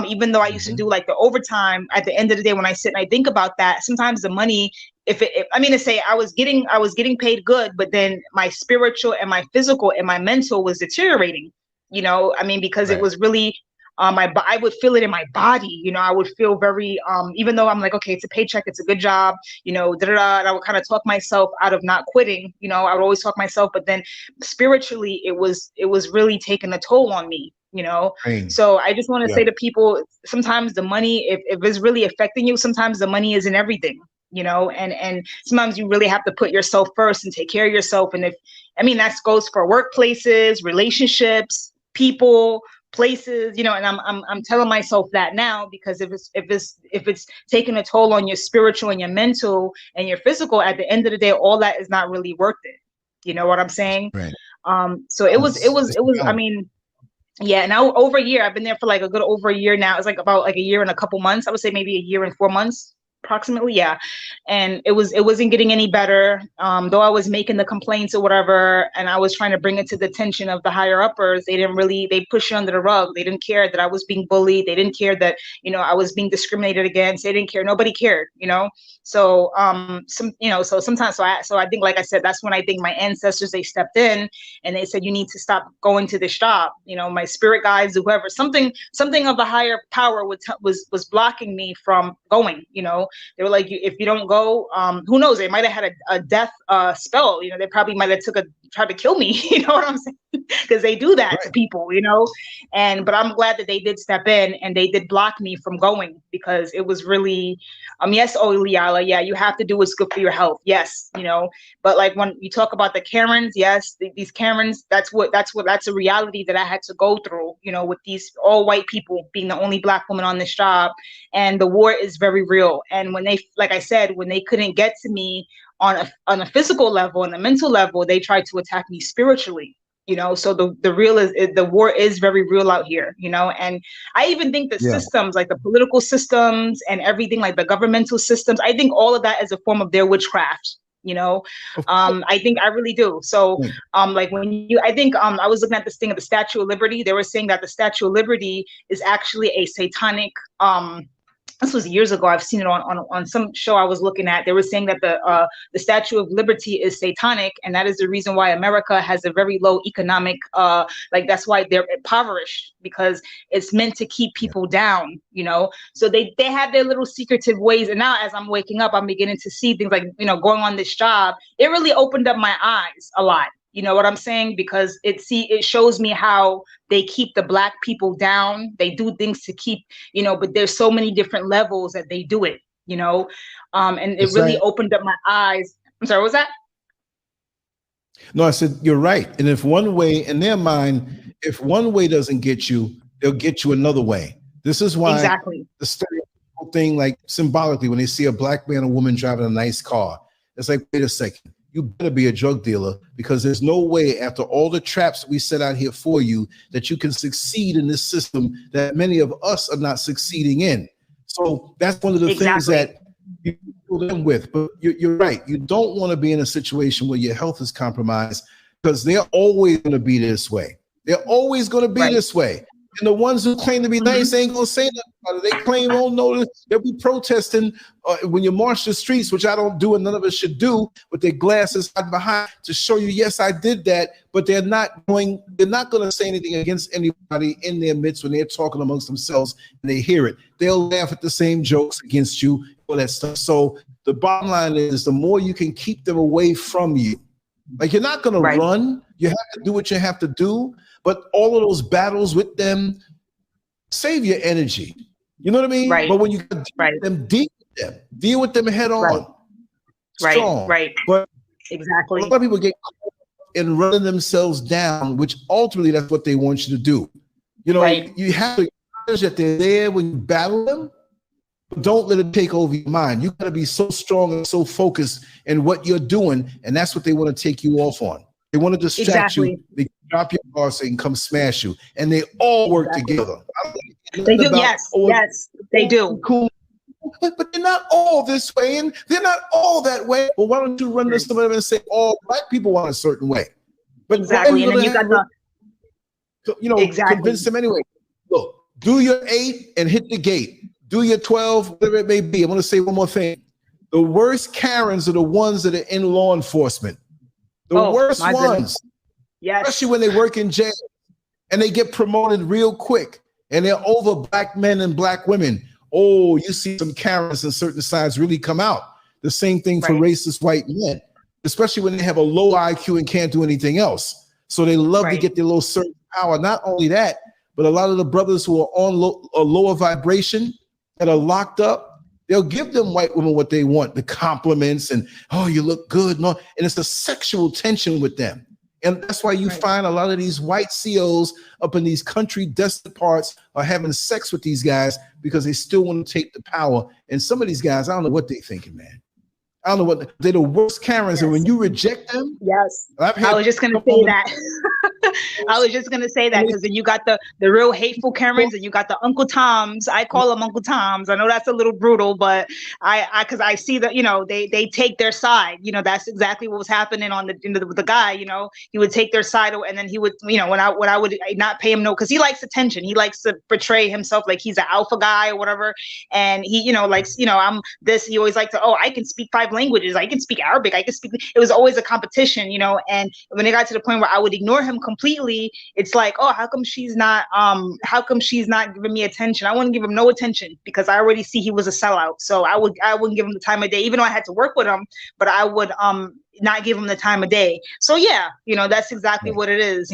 Even though I used to do like the overtime, at the end of the day, when I sit and I think about that, sometimes the money, I was getting paid good, but then my spiritual and my physical and my mental was deteriorating, you know, I mean, because it was really, I would feel it in my body, you know, I would feel very, even though I'm like, okay, it's a paycheck, it's a good job, you know, and I would kind of talk myself out of not quitting, you know, I would always talk myself, but then spiritually, it was really taking a toll on me, you know. So I just want to say to people, sometimes the money, if it's really affecting you, sometimes the money isn't everything, you know, and sometimes you really have to put yourself first and take care of yourself. And that goes for workplaces, relationships, people, places, you know, and I'm telling myself that now, because if it's taking a toll on your spiritual and your mental and your physical, at the end of the day, all that is not really worth it. You know what I'm saying? Right. So it was, I mean, yeah, now over a year, I've been there for like a good over a year now. It's like about like a year and a couple months. I would say maybe a year and 4 months. Approximately, yeah. And it wasn't getting any better, though I was making the complaints or whatever, and I was trying to bring it to the attention of the higher uppers. They pushed it under the rug. They didn't care that I was being bullied. They didn't care that, you know, I was being discriminated against. They didn't care. Nobody cared, you know. So sometimes I think, like I said, that's when I think my ancestors, they stepped in and they said, you need to stop going to this shop. You know, my spirit guides, whoever, something of the higher power was blocking me from going, you know. They were like, if you don't go, who knows? They might have had a death spell. You know, they probably might have tried to kill me. You know what I'm saying? because they do that to people, but I'm glad that they did step in and they did block me from going, because it was really, yes, Liala, yeah, you have to do what's good for your health. Yes. But like when you talk about the Karens, yes, these Karens, that's a reality that I had to go through, with these all white people being the only Black woman on this job. And the war is very real. And when they, like I said, when they couldn't get to me on a physical level and a mental level, they tried to attack me spiritually. So the war is very real out here, and I even think the systems, like the political systems and everything, like the governmental systems, I think all of that is a form of their witchcraft. I think I really do. So, like I was looking at this thing of the Statue of Liberty. They were saying that the Statue of Liberty is actually a satanic, this was years ago. I've seen it on some show I was looking at. They were saying that the Statue of Liberty is satanic, and that is the reason why America has a very low economic, that's why they're impoverished, because it's meant to keep people down, So they have their little secretive ways. And now as I'm waking up, I'm beginning to see things like, going on this job. It really opened up my eyes a lot. You know what I'm saying? Because it shows me how they keep the Black people down. They do things to keep, but there's so many different levels that they do it, and it really opened up my eyes. I'm sorry, what was that? No, I said, you're right. And if one way, in their mind, if one way doesn't get you, they'll get you another way. This is why the stereotypical thing, like symbolically, when they see a Black man or woman driving a nice car, it's like, wait a second. You better be a drug dealer, because there's no way, after all the traps we set out here for you, that you can succeed in this system that many of us are not succeeding in. So that's one of the things that you deal them with. But you're right. You don't want to be in a situation where your health is compromised, because they're always going to be this way. They're always going to be this way. And the ones who claim to be nice ain't going to say nothing about it. They claim, oh, no, they'll be protesting when you march the streets, which I don't do and none of us should do, with their glasses hiding behind to show you, yes, I did that. But they're not going to say anything against anybody in their midst when they're talking amongst themselves and they hear it. They'll laugh at the same jokes against you, all that stuff. So the bottom line is, the more you can keep them away from you. Like, you're not going to run. You have to do what you have to do. But all of those battles with them, save your energy. You know what I mean? Right. But when you deal with them head on. Strong. Right. But exactly. A lot of people get caught in running themselves down, which ultimately that's what they want you to do. You have to acknowledge that they're there when you battle them, but don't let it take over your mind. You got to be so strong and so focused in what you're doing, and that's what they want to take you off on. They want to distract you. They drop your car so they can come smash you. And they all work together. They do. Yes, they do. Cool. But they're not all this way, and they're not all that way. Well, why don't you run to some of them and say all Black people want a certain way? But and then you got convince them anyway. Look, do your 8 and hit the gate. Do your 12, whatever it may be. I'm going to say one more thing. The worst Karens are the ones that are in law enforcement. The worst ones. Goodness. Yes. Especially when they work in jail and they get promoted real quick and they're over Black men and Black women. Oh, you see some Karens and certain sides really come out. The same thing for racist white men, especially when they have a low IQ and can't do anything else. So they love to get their little certain power. Not only that, but a lot of the brothers who are on a lower vibration that are locked up, they'll give them white women what they want, the compliments and, oh, you look good. And it's a sexual tension with them. And that's why you find a lot of these white COs up in these country desolate parts are having sex with these guys because they still want to take the power. And some of these guys, I don't know what they're thinking, man. I don't know what they're the worst Karens. And when you reject them, I was just going to say that. I was just going to say that, because then you got the real hateful Karens and you got the Uncle Toms. I call them Uncle Toms. I know that's a little brutal, but because I see that, they take their side. That's exactly what was happening on the guy. He would take their side, and then he would, when I would not pay him because he likes attention. He likes to portray himself like he's an alpha guy or whatever. And he, likes, I'm this. He always liked to, I can speak 5 languages. I can speak Arabic. I can speak. It was always a competition, and when it got to the point where I would ignore him completely, it's like, oh, how come she's not giving me attention? I wouldn't give him no attention because I already see he was a sellout. So I wouldn't give him the time of day, even though I had to work with him, but I would not give them the time of day. So yeah, that's exactly what it is,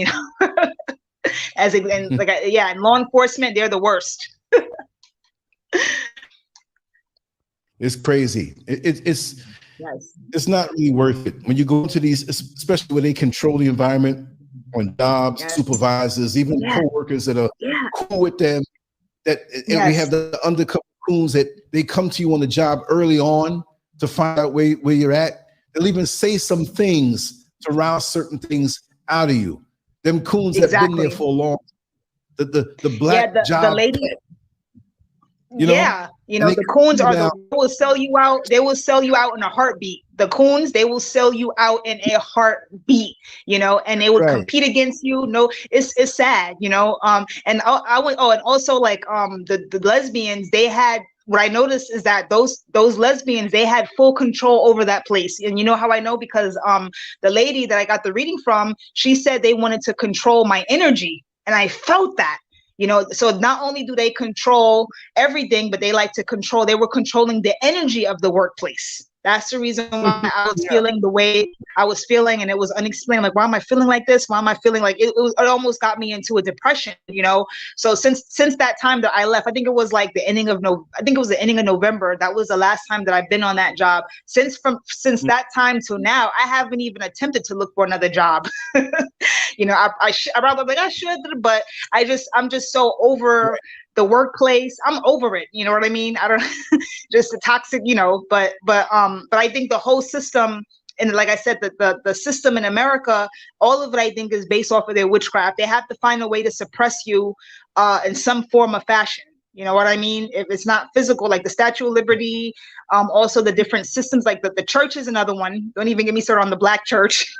and law enforcement, they're the worst. It's crazy. It's not really worth it when you go into these, especially when they control the environment on jobs, supervisors, even co-workers that are cool with them. And we have the undercover coons that they come to you on the job early on to find out where you're at. They'll even say some things to rouse certain things out of you. Them coons have been there for a long. The black job. The lady. The coons they will sell you out. They will sell you out in a heartbeat. The coons, they will sell you out in a heartbeat, and they will compete against you. No, it's sad, and and also like the lesbians, they had, what I noticed is that those lesbians, they had full control over that place. And you know how I know? Because the lady that I got the reading from, she said they wanted to control my energy, and I felt that. So not only do they control everything, but they were controlling the energy of the workplace. That's the reason why I was feeling the way I was feeling, and it was unexplained. Like, why am I feeling like this? Why am I feeling like it almost got me into a depression, So since that time that I left, I think it was like the ending of November. That was the last time that I've been on that job. Since that time till now, I haven't even attempted to look for another job. I should, but I'm just so over the workplace. I'm over it. You know what I mean? I don't just the toxic, but I think the whole system, and like I said, the system in America, all of it, I think, is based off of their witchcraft. They have to find a way to suppress you in some form of fashion. You know what I mean? If it's not physical, like the Statue of Liberty, also the different systems, like the church is another one. Don't even get me started on the black church.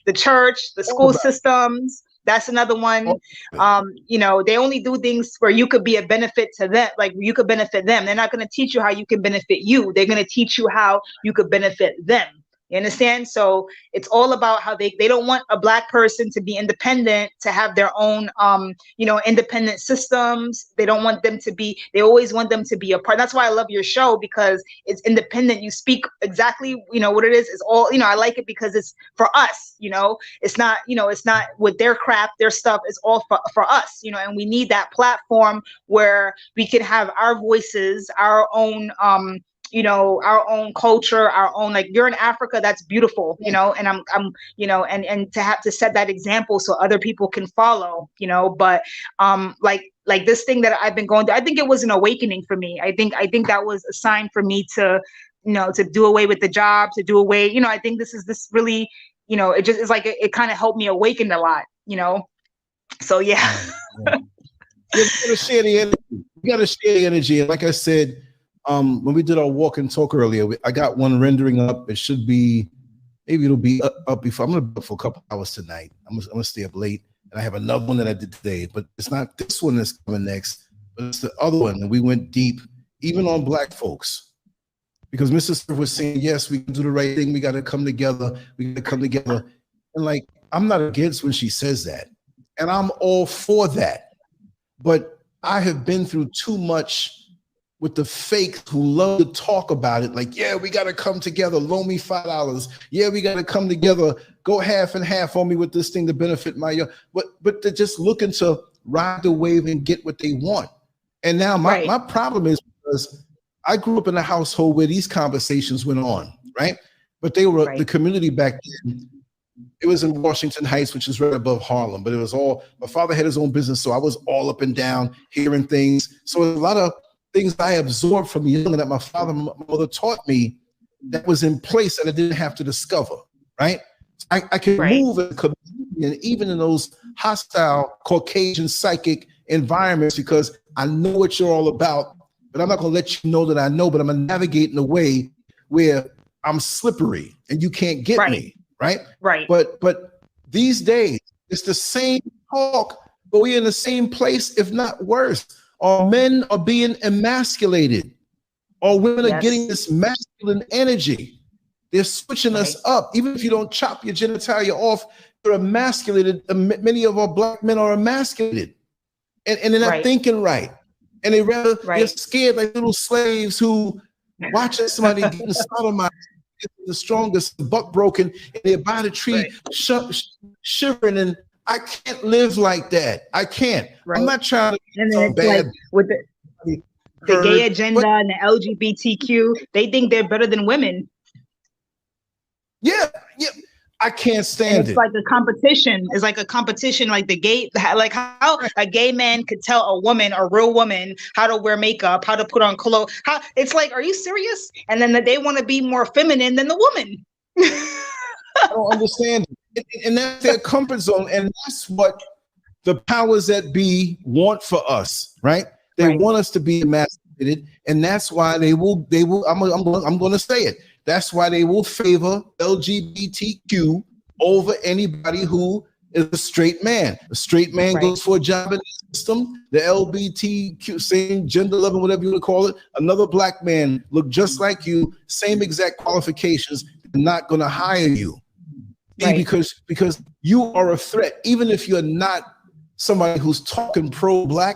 The church, the school systems, that's another one. They only do things where you could be a benefit to them, like you could benefit them. They're not going to teach you how you can benefit you. They're going to teach you how you could benefit them. You understand? So it's all about how they don't want a black person to be independent, to have their own, independent systems. They don't want them to be, they always want them to be a part. That's why I love your show, because it's independent. You speak exactly, what it is. It's all, I like it because it's for us, it's not, it's not with their crap, their stuff. It's all for us, and we need that platform where we can have our voices, our own, our own culture, our own, like, you're in Africa, that's beautiful, and I'm and to have to set that example so other people can follow, but like this thing that I've been going through, I think it was an awakening for me. I think that was a sign for me to, to do away with the job, to do away, I think this really, it just is like, it kind of helped me awaken a lot, so yeah. You gotta share the energy. You gotta share the energy. And like I said, when we did our walk and talk earlier, I got one rendering up. It should be, maybe it'll be up before. I'm gonna be up for a couple hours tonight. I'm gonna stay up late, and I have another one that I did today. But it's not this one that's coming next, but it's the other one. And we went deep, even on black folks, because Mrs. SCURV was saying, yes, we can do the right thing. We got to come together. We got to come together. And like, I'm not against when she says that, and I'm all for that. But I have been through too much with the fakes who love to talk about it, like, yeah, we got to come together, loan me $5. Yeah, we got to come together, go half and half on me with this thing to benefit my young. But they're just looking to ride the wave and get what they want. And now my problem is, because I grew up in a household where these conversations went on, right? But they were the community back then. It was in Washington Heights, which is right above Harlem, but it was all, my father had his own business, so I was all up and down hearing things. So a lot of things I absorbed from young that my father and my mother taught me that was in place that I didn't have to discover, right? I can move as a comedian even in those hostile Caucasian psychic environments, because I know what you're all about, but I'm not going to let you know that I know, but I'm going to navigate in a way where I'm slippery and you can't get me, right? Right. But these days, it's the same talk, but we're in the same place, if not worse. Our men are being emasculated. Our women are getting this masculine energy. They're switching us up. Even if you don't chop your genitalia off, you're emasculated. Many of our black men are emasculated. And they're not thinking right. And they're scared like little slaves who watching somebody getting sodomized. the strongest, buck broken, and they're by the tree shivering, and I can't live like that. I can't. Right. I'm not trying to and then it's bad. Like with the gay agenda and the LGBTQ, they think they're better than women. Yeah. I can't stand it. It's like a competition. It's like a competition. Like like how a gay man could tell a woman, a real woman, how to wear makeup, how to put on clothes. It's like, are you serious? And then they want to be more feminine than the woman. I don't understand it. And that's their comfort zone. And that's what the powers that be want for us, right? They want us to be emasculated. And that's why they will, I'm going to say it. That's why they will favor LGBTQ over anybody who is a straight man. A straight man goes for a job in the system. The LGBTQ, same gender loving, whatever you want to call it. Another black man look just like you, same exact qualifications, not going to hire you. Because you are a threat. Even if you're not somebody who's talking pro-black,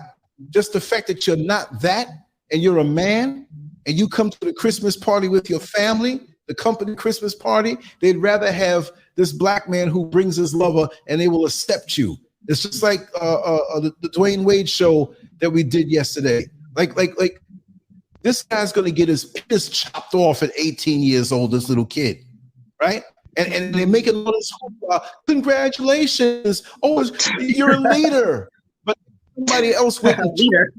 just the fact that you're not that and you're a man, and you come to the Christmas party with your family, the company Christmas party, they'd rather have this black man who brings his lover and they will accept you. It's just like the Dwayne Wade show that we did yesterday. Like this guy's going to get his penis chopped off at 18 years old, this little kid, right? And they make it all this congratulations. Oh, you're a leader. But somebody else went and leader.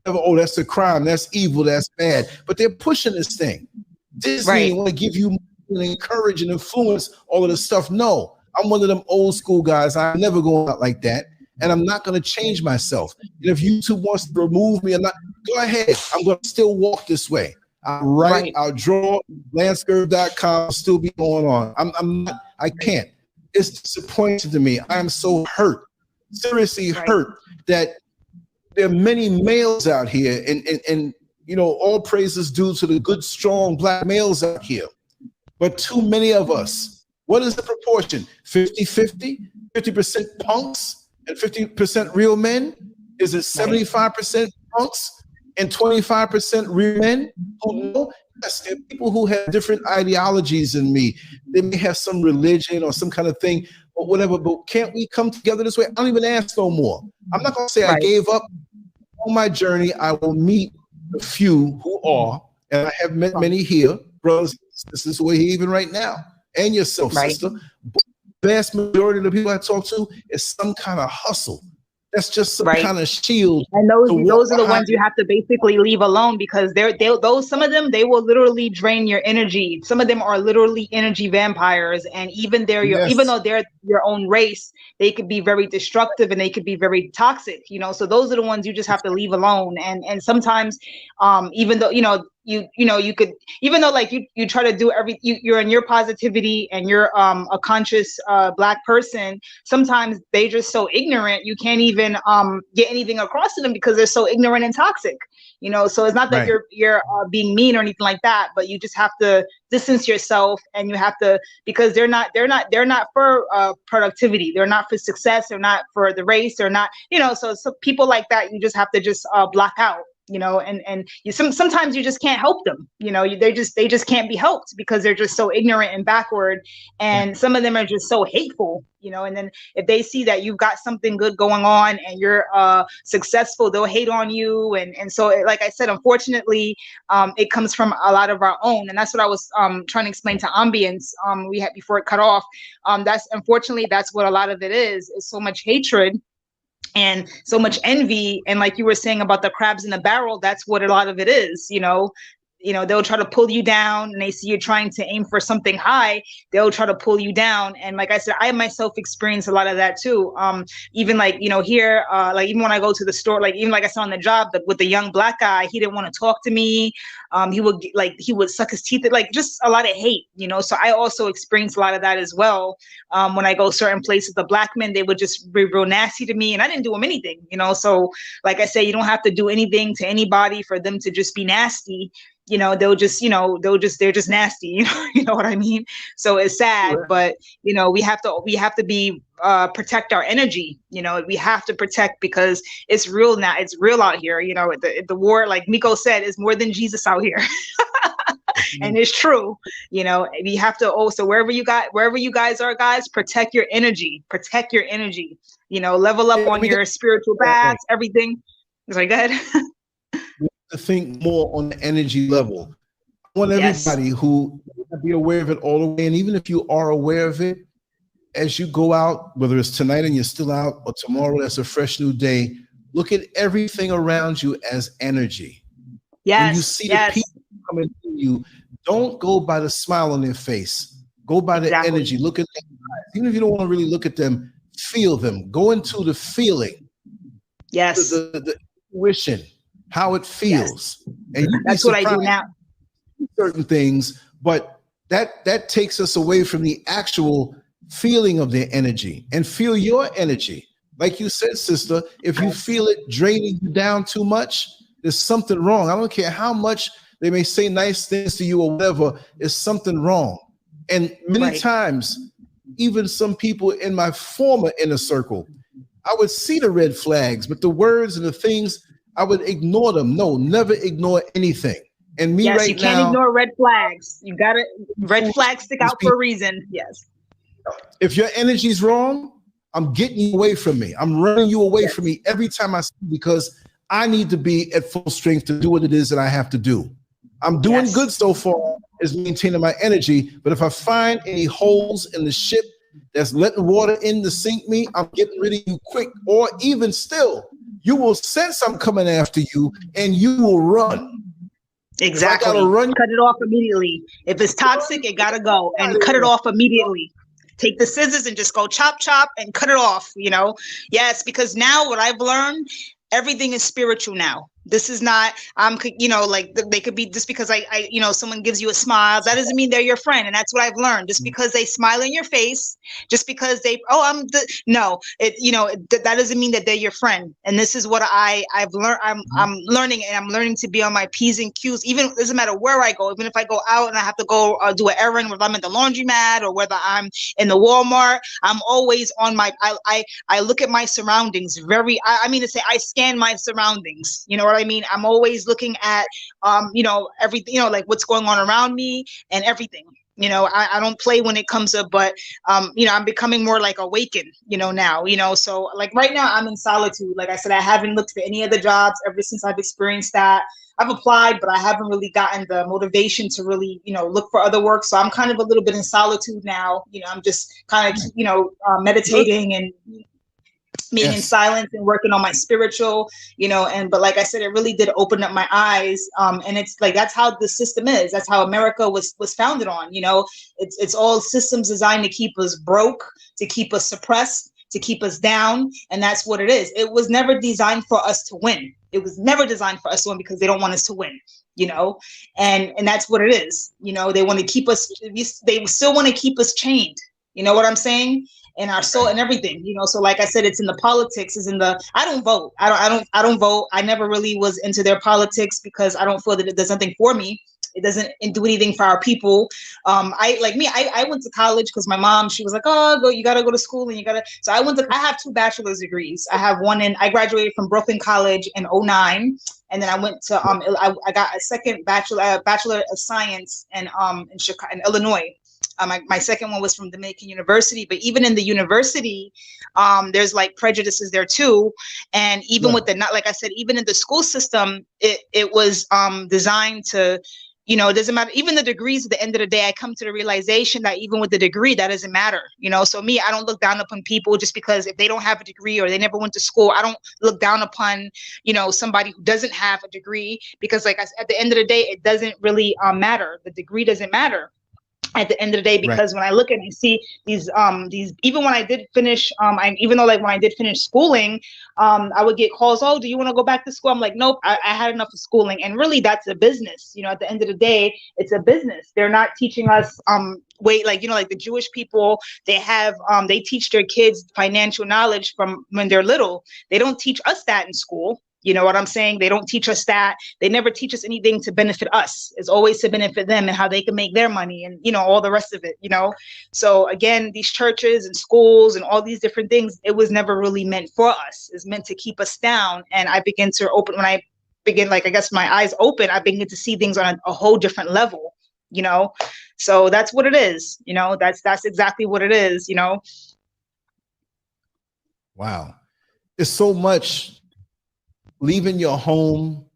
Oh, that's a crime. That's evil. That's bad. But they're pushing this thing. Disney want to give you and encourage and influence all of this stuff. No, I'm one of them old school guys. I'm never going out like that. And I'm not going to change myself. And if YouTube wants to remove me or not, go ahead. I'm going to still walk this way. I'll write, I'll draw, LanceScurv.com, I'll still be going on. I'm not, I can't. It's disappointing to me. I am so hurt, seriously hurt that there are many males out here, and you know, all praises due to the good, strong black males out here. But too many of us, what is the proportion? 50-50? 50% punks and 50% real men? Is it 75% punks and 25% real men who know? Yes, there are people who have different ideologies than me. They may have some religion or some kind of thing or whatever, but can't we come together this way? I don't even ask no more. I'm not going to say I gave up on my journey. I will meet the few who are, and I have met many here, brothers and sisters who are here even right now, and yourself, sister. But the vast majority of the people I talk to is some kind of hustle. That's just some kind of shield. And those are the ones you have to basically leave alone, because some of them, they will literally drain your energy. Some of them are literally energy vampires, and even even though they're your own race, they could be very destructive and they could be very toxic. You know, so those are the ones you just have to leave alone. And sometimes, even though you could, even though like you try to do you're in your positivity and you're a conscious black person, sometimes they just so ignorant you can't even get anything across to them because they're so ignorant and toxic. You know, so it's not that you're being mean or anything like that, but you just have to distance yourself, and you have to, because they're not for productivity, they're not for success, they're not for the race, they're not, you know, so people like that you just have to just block out. You know, and sometimes you just can't help them. You know, they just can't be helped because they're just so ignorant and backward. And some of them are just so hateful. You know, and then if they see that you've got something good going on and you're successful, they'll hate on you. And so, like I said, unfortunately, it comes from a lot of our own. And that's what I was trying to explain to Ambience we had before it cut off. That's what a lot of it is so much hatred and so much envy. And like you were saying about the crabs in the barrel, that's what a lot of it is. You know, they'll try to pull you down, and they see you trying to aim for something high, they'll try to pull you down. And like I said, I myself experienced a lot of that too. Even like, you know, here, like even when I go to the store, like even like I saw on the job with the young black guy, he didn't want to talk to me. He would suck his teeth, like just a lot of hate, you know. So I also experienced a lot of that as well. When I go certain places, the black men, they would just be real nasty to me, and I didn't do them anything, you know. So like I say, you don't have to do anything to anybody for them to just be nasty. You know, they're just nasty, you know what I mean? So it's sad, but you know, we have to be protect our energy. You know, we have to protect, because it's real now. It's real out here. You know, the war, like Miko said, is more than Jesus out here. And it's true, you know, you have to also, wherever you guys are, guys, protect your energy, you know, level up on your spiritual baths, everything. Sorry, go ahead. To think more on the energy level. I want everybody who be aware of it all the way. And even if you are aware of it, as you go out, whether it's tonight and you're still out, or tomorrow that's a fresh new day, look at everything around you as energy. When you see the people coming to you, don't go by the smile on their face. Go by the energy. Look at them. Even if you don't want to really look at them, feel them. Go into the feeling. Yes. The intuition, how it feels. And that's what I do now. Certain things, but that takes us away from the actual feeling of their energy. And feel your energy. Like you said, sister, if you feel it draining you down too much, there's something wrong. I don't care how much they may say nice things to you or whatever, there's something wrong. And many times, even some people in my former inner circle, I would see the red flags, but the words and the things, I would ignore them. No, never ignore anything. And me right now, you can't ignore red flags. You gotta, red flags stick out for a reason. Yes. If your energy's wrong, I'm getting you away from me. I'm running you away from me every time I see you, because I need to be at full strength to do what it is that I have to do. I'm doing good so far as maintaining my energy, but if I find any holes in the ship that's letting water in to sink me, I'm getting rid of you quick. Or even still, you will sense I'm coming after you and you will run. Exactly. Cut it off immediately. If it's toxic, it gotta go, and cut it off immediately. Take the scissors and just go chop, chop, and cut it off, you know? Yes, because now what I've learned, everything is spiritual now. This is not, you know, like they could be, just because I, you know, someone gives you a smile, that doesn't mean they're your friend. And that's what I've learned. Just because they smile in your face, just because they, that doesn't mean that they're your friend. And this is what I've learned. I'm learning, and I'm learning to be on my P's and Q's. Even, it doesn't matter where I go. Even if I go out and I have to go do an errand, whether I'm at the laundromat or whether I'm in the Walmart, I'm always on my, I look at my surroundings I scan my surroundings. You know what I mean? I'm always looking at, everything, like what's going on around me and everything. I don't play when it comes up, but, I'm becoming more like awakened, now, so like right now I'm in solitude. Like I said, I haven't looked for any other jobs ever since I've experienced that. I've applied, but I haven't really gotten the motivation to really, look for other work. So I'm kind of a little bit in solitude now. I'm just kind of, meditating and being in silence and working on my spiritual, but like I said, it really did open up my eyes. And it's like, that's how the system is. That's how America was founded on, it's all systems designed to keep us broke, to keep us suppressed, to keep us down. And that's what it is. It was never designed for us to win. It was never designed for us to win, because they don't want us to win, and that's what it is. They want to keep us, they still want to keep us chained. You know what I'm saying? And our soul and everything, so like I said, it's in the politics, is in the, I don't vote. I don't vote. I never really was into their politics, because I don't feel that it does nothing for me. It doesn't do anything for our people. I went to college because my mom, she was like, oh, you got to go to school, and so I have 2 bachelor's degrees. I have one I graduated from Brooklyn College in 2009. And then I went to, I got a second bachelor of science in Chicago, in Illinois. My second one was from Dominican University, but even in the university, there's like prejudices there too. And even with like I said, even in the school system, it was designed to, it doesn't matter. Even the degrees, at the end of the day, I come to the realization that even with the degree, that doesn't matter. So me, I don't look down upon people just because if they don't have a degree or they never went to school. I don't look down upon, somebody who doesn't have a degree, because like at the end of the day, it doesn't really matter. The degree doesn't matter at the end of the day, because when I look and I see these, even when I did finish, when I did finish schooling, I would get calls, oh, do you want to go back to school? I'm like, nope, I had enough of schooling. And really, that's a business. At the end of the day, it's a business. They're not teaching us, like the Jewish people, they teach their kids financial knowledge from when they're little. They don't teach us that in school. You know what I'm saying? They don't teach us that. They never teach us anything to benefit us. It's always to benefit them and how they can make their money and, all the rest of it, So again, these churches and schools and all these different things, it was never really meant for us. It's meant to keep us down. And I begin to open, when I begin, like, I guess my eyes open, I begin to see things on a whole different level. you know? So that's what it is, you know, that's exactly what it is, you know? Wow. It's so much leaving your home,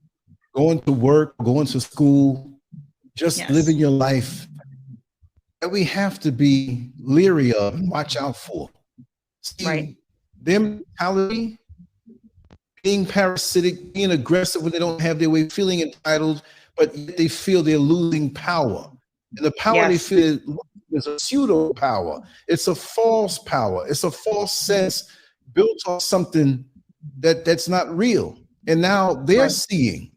going to work, going to school, just living your life that we have to be leery of and watch out for. See, their mentality, being parasitic, being aggressive when they don't have their way, feeling entitled, but yet they feel they're losing power. And the power they feel is a pseudo power. It's a false power. It's a false sense built on something that's not real. And now they're seeing.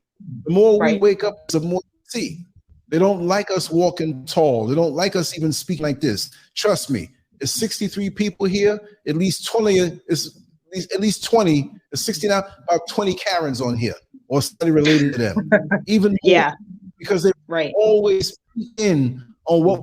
The more we wake up, the more we see. They don't like us walking tall. They don't like us even speaking like this. Trust me, there's 63 people here. At least 20 is at least 20, 69, about 20 Karens on here or somebody related to them. Even more, because they're always in on what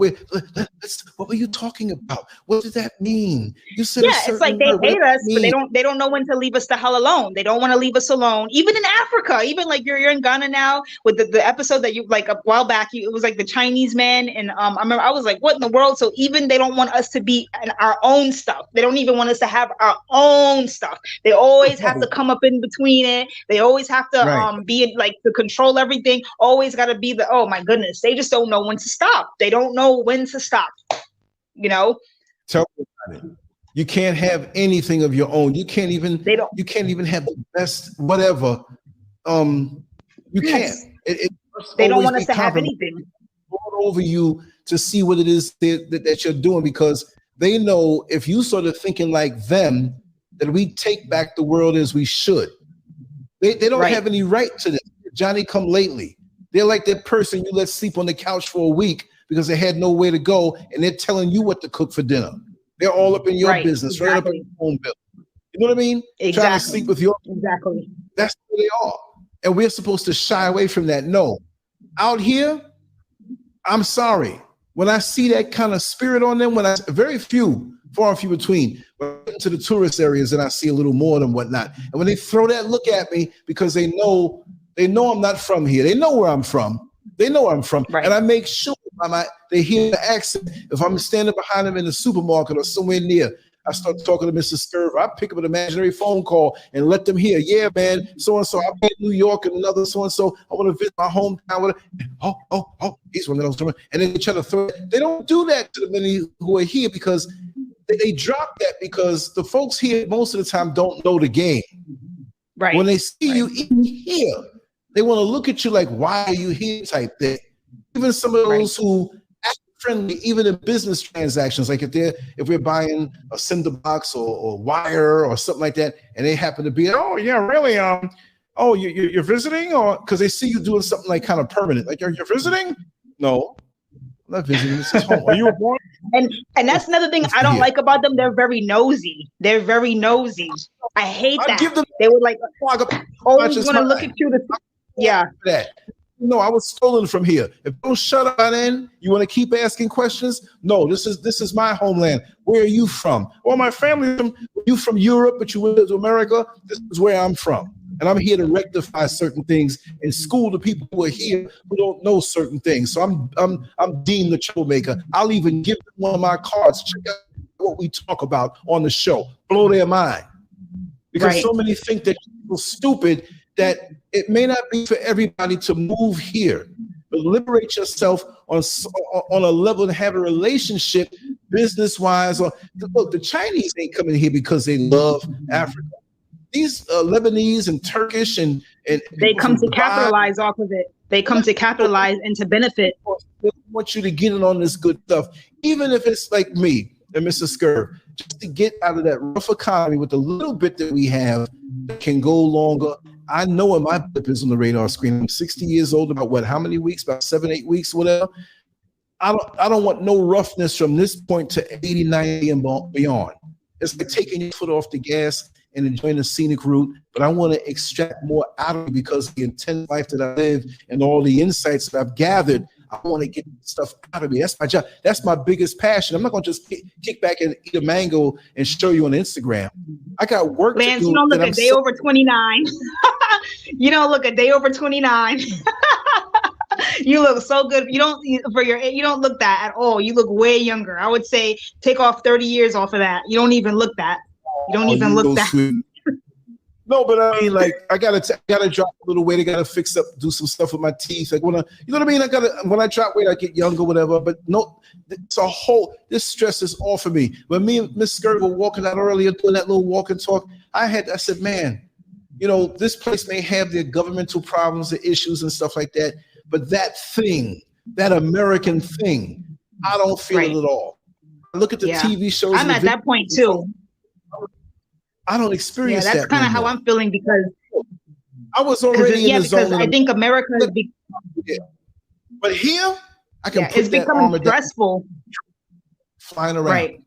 what were you talking about? What did that mean? You said it's like they hate us, but they don't know when to leave us the hell alone. They don't want to leave us alone. Even in Africa, even like you're in Ghana now with the episode that you like a while back, it was like the Chinese man, and I remember I was like, what in the world? So even they don't want us to be in our own stuff. They don't even want us to have our own stuff. They always have to come up in between it. They always have to be like to control everything. Always got to be the, oh my goodness. They just don't know when to stop. They don't know when to stop, you know. Tell me about it. You can't have anything of your own. You can't even have the best whatever. You can't. They don't want us to have anything brought over you to see what it is that you're doing, because they know if you sort of thinking like them, that we take back the world as we should. They don't have any right to this. Johnny come lately. They're like that person you let sleep on the couch for a week because they had nowhere to go, and they're telling you what to cook for dinner. They're all up in your business, right up in your phone bill. You know what I mean? Trying to sleep with your That's who they are. And we're supposed to shy away from that. No. Out here, I'm sorry. When I see that kind of spirit on them, very few, far and few between, when I get into the tourist areas and I see a little more and whatnot. And when they throw that look at me because they know I'm not from here. They know where I'm from. They know where I'm from. And I make sure they hear the accent. If I'm standing behind them in the supermarket or somewhere near, I start talking to Mr. SCURV. I pick up an imaginary phone call and let them hear, yeah, man, so-and-so, I'll be in New York and another so-and-so. I want to visit my hometown. Oh, he's one of those. And then they try to throw it. They don't do that to the many who are here because they drop that because the folks here most of the time don't know the game. When they see you here, they want to look at you like, why are you here type thing. Even some of those who act friendly, even in business transactions, like if we're buying a cinder box or wire or something like that, and they happen to be, oh yeah, really, you're visiting, or because they see you doing something like kind of permanent, like you're visiting? No, I'm not visiting. This is home. Are you born? And that's another thing I don't like about them. They're very nosy. I hate that. They would like always want to look at you. That. No, I was stolen from here. If you don't shut up by then, you want to keep asking questions? No, this is my homeland. Where are you from? Well, my family you from Europe, but you went to America. This is where I'm from. And I'm here to rectify certain things and school the people who are here who don't know certain things. So I'm deemed the troublemaker. I'll even give them one of my cards. Check out what we talk about on the show. Blow their mind. Because so many think that you're stupid that it may not be for everybody to move here, but liberate yourself on a level and have a relationship business-wise. Look, the Chinese ain't coming here because they love Africa. These Lebanese and Turkish and they come to capitalize off of it. They come to capitalize and to benefit. They want you to get in on this good stuff, even if it's like me and Mr. SCURV, just to get out of that rough economy with the little bit that we have that can go longer. I know when my blip is on the radar screen. I'm 60 years old, about how many weeks? About 7-8 weeks, whatever. I don't want no roughness from this point to 80, 90 and beyond. It's like taking your foot off the gas and enjoying the scenic route, but I want to extract more out of it because the intense life that I live and all the insights that I've gathered, I want to get stuff out of me. That's my job. That's my biggest passion. I'm not going to just kick back and eat a mango and show you on Instagram. I got work Lance, to do. You don't look a day over 29. You don't look a day over 29. You look so good. You don't look that at all. You look way younger. I would say take off 30 years off of that. You don't even look that. You don't even look that. Sweet. No, but I mean, like, I gotta drop a little weight. I gotta fix up, do some stuff with my teeth. Like, you know what I mean? When I drop weight, I get younger, whatever. But no, this stress is all for me. When me and Miss Scurv were walking out earlier, doing that little walk and talk, I said, man, you know, this place may have their governmental problems, the issues and stuff like that, but that thing, that American thing, I don't feel it at all. I look at the TV shows. I'm at that point too. I don't experience that. Yeah, that's kind of how I'm feeling, because I was already in the zone. Because I think America is but here I can put it's becoming stressful. Flying around. Right.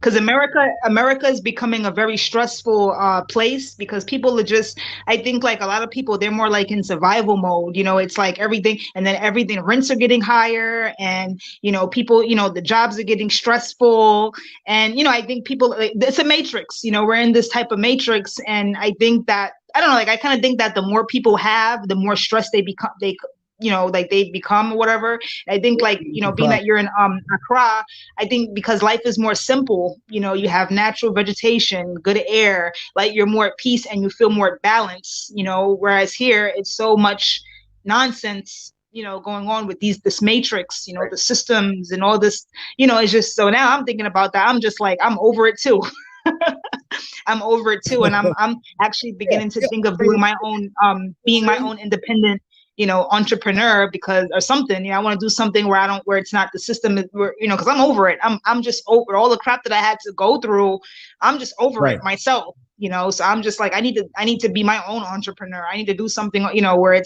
Because America is becoming a very stressful place, because people are just, I think, like, a lot of people, they're more like in survival mode. You know, it's like everything, and then rents are getting higher, and, you know, people, you know, the jobs are getting stressful. And, you know, I think people, it's a matrix, you know, we're in this type of matrix. And I think that, I don't know, like, I kind of think that the more people have, the more stressed they become, you know, like they become or whatever. I think, like, you know, being that you're in Accra, I think because life is more simple, you know, you have natural vegetation, good air, like you're more at peace and you feel more balanced, you know, whereas here it's so much nonsense, you know, going on with this matrix, you know, the systems and all this, you know. It's just, so now I'm thinking about that. I'm just like, I'm over it too. I'm over it too. And I'm actually beginning to think of doing my own, being my own independent, you know, entrepreneur, because, or something, you know, I want to do something where it's not the system, you know, because I'm over it. I'm just over all the crap that I had to go through. I'm just over it myself, you know. So I'm just like, I need to be my own entrepreneur. I need to do something, you know, where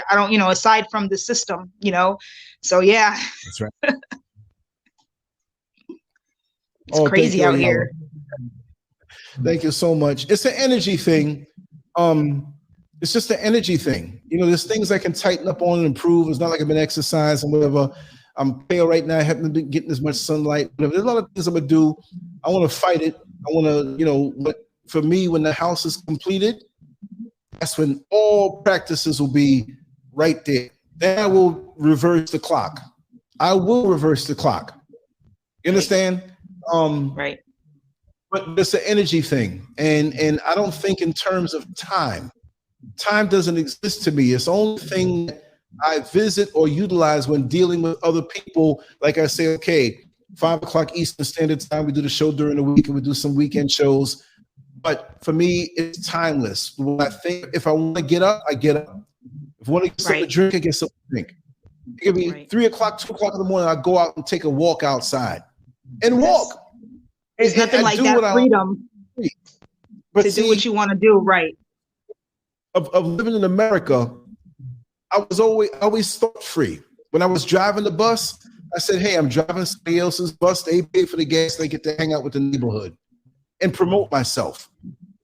I don't, you know, aside from the system, you know. So yeah. That's right. It's crazy out here. Thank you so much. It's an energy thing. It's just an energy thing. You know, there's things I can tighten up on and improve. It's not like I've been exercising, whatever. I'm pale right now. I haven't been getting as much sunlight. Whatever. There's a lot of things I'm going to do. I want to fight it. I want to, you know, but for me, when the house is completed, that's when all practices will be right there. Then I will reverse the clock. I will reverse the clock. You understand? Right. But it's an energy thing. And I don't think in terms of time. Time doesn't exist to me. It's the only thing I visit or utilize when dealing with other people. Like I say, okay, 5 o'clock Eastern Standard Time, we do the show during the week and we do some weekend shows. But for me, it's timeless. When I think, if I want to get up, I get up. If I want to get something to drink, I get something to drink. It could be 3 o'clock, 2 o'clock in the morning, I go out and take a walk outside and walk. There's nothing like that freedom to do what you want to do, right? Of living in America, I always thought free. When I was driving the bus, I said, hey, I'm driving somebody else's bus. They pay for the gas. They get to hang out with the neighborhood and promote myself.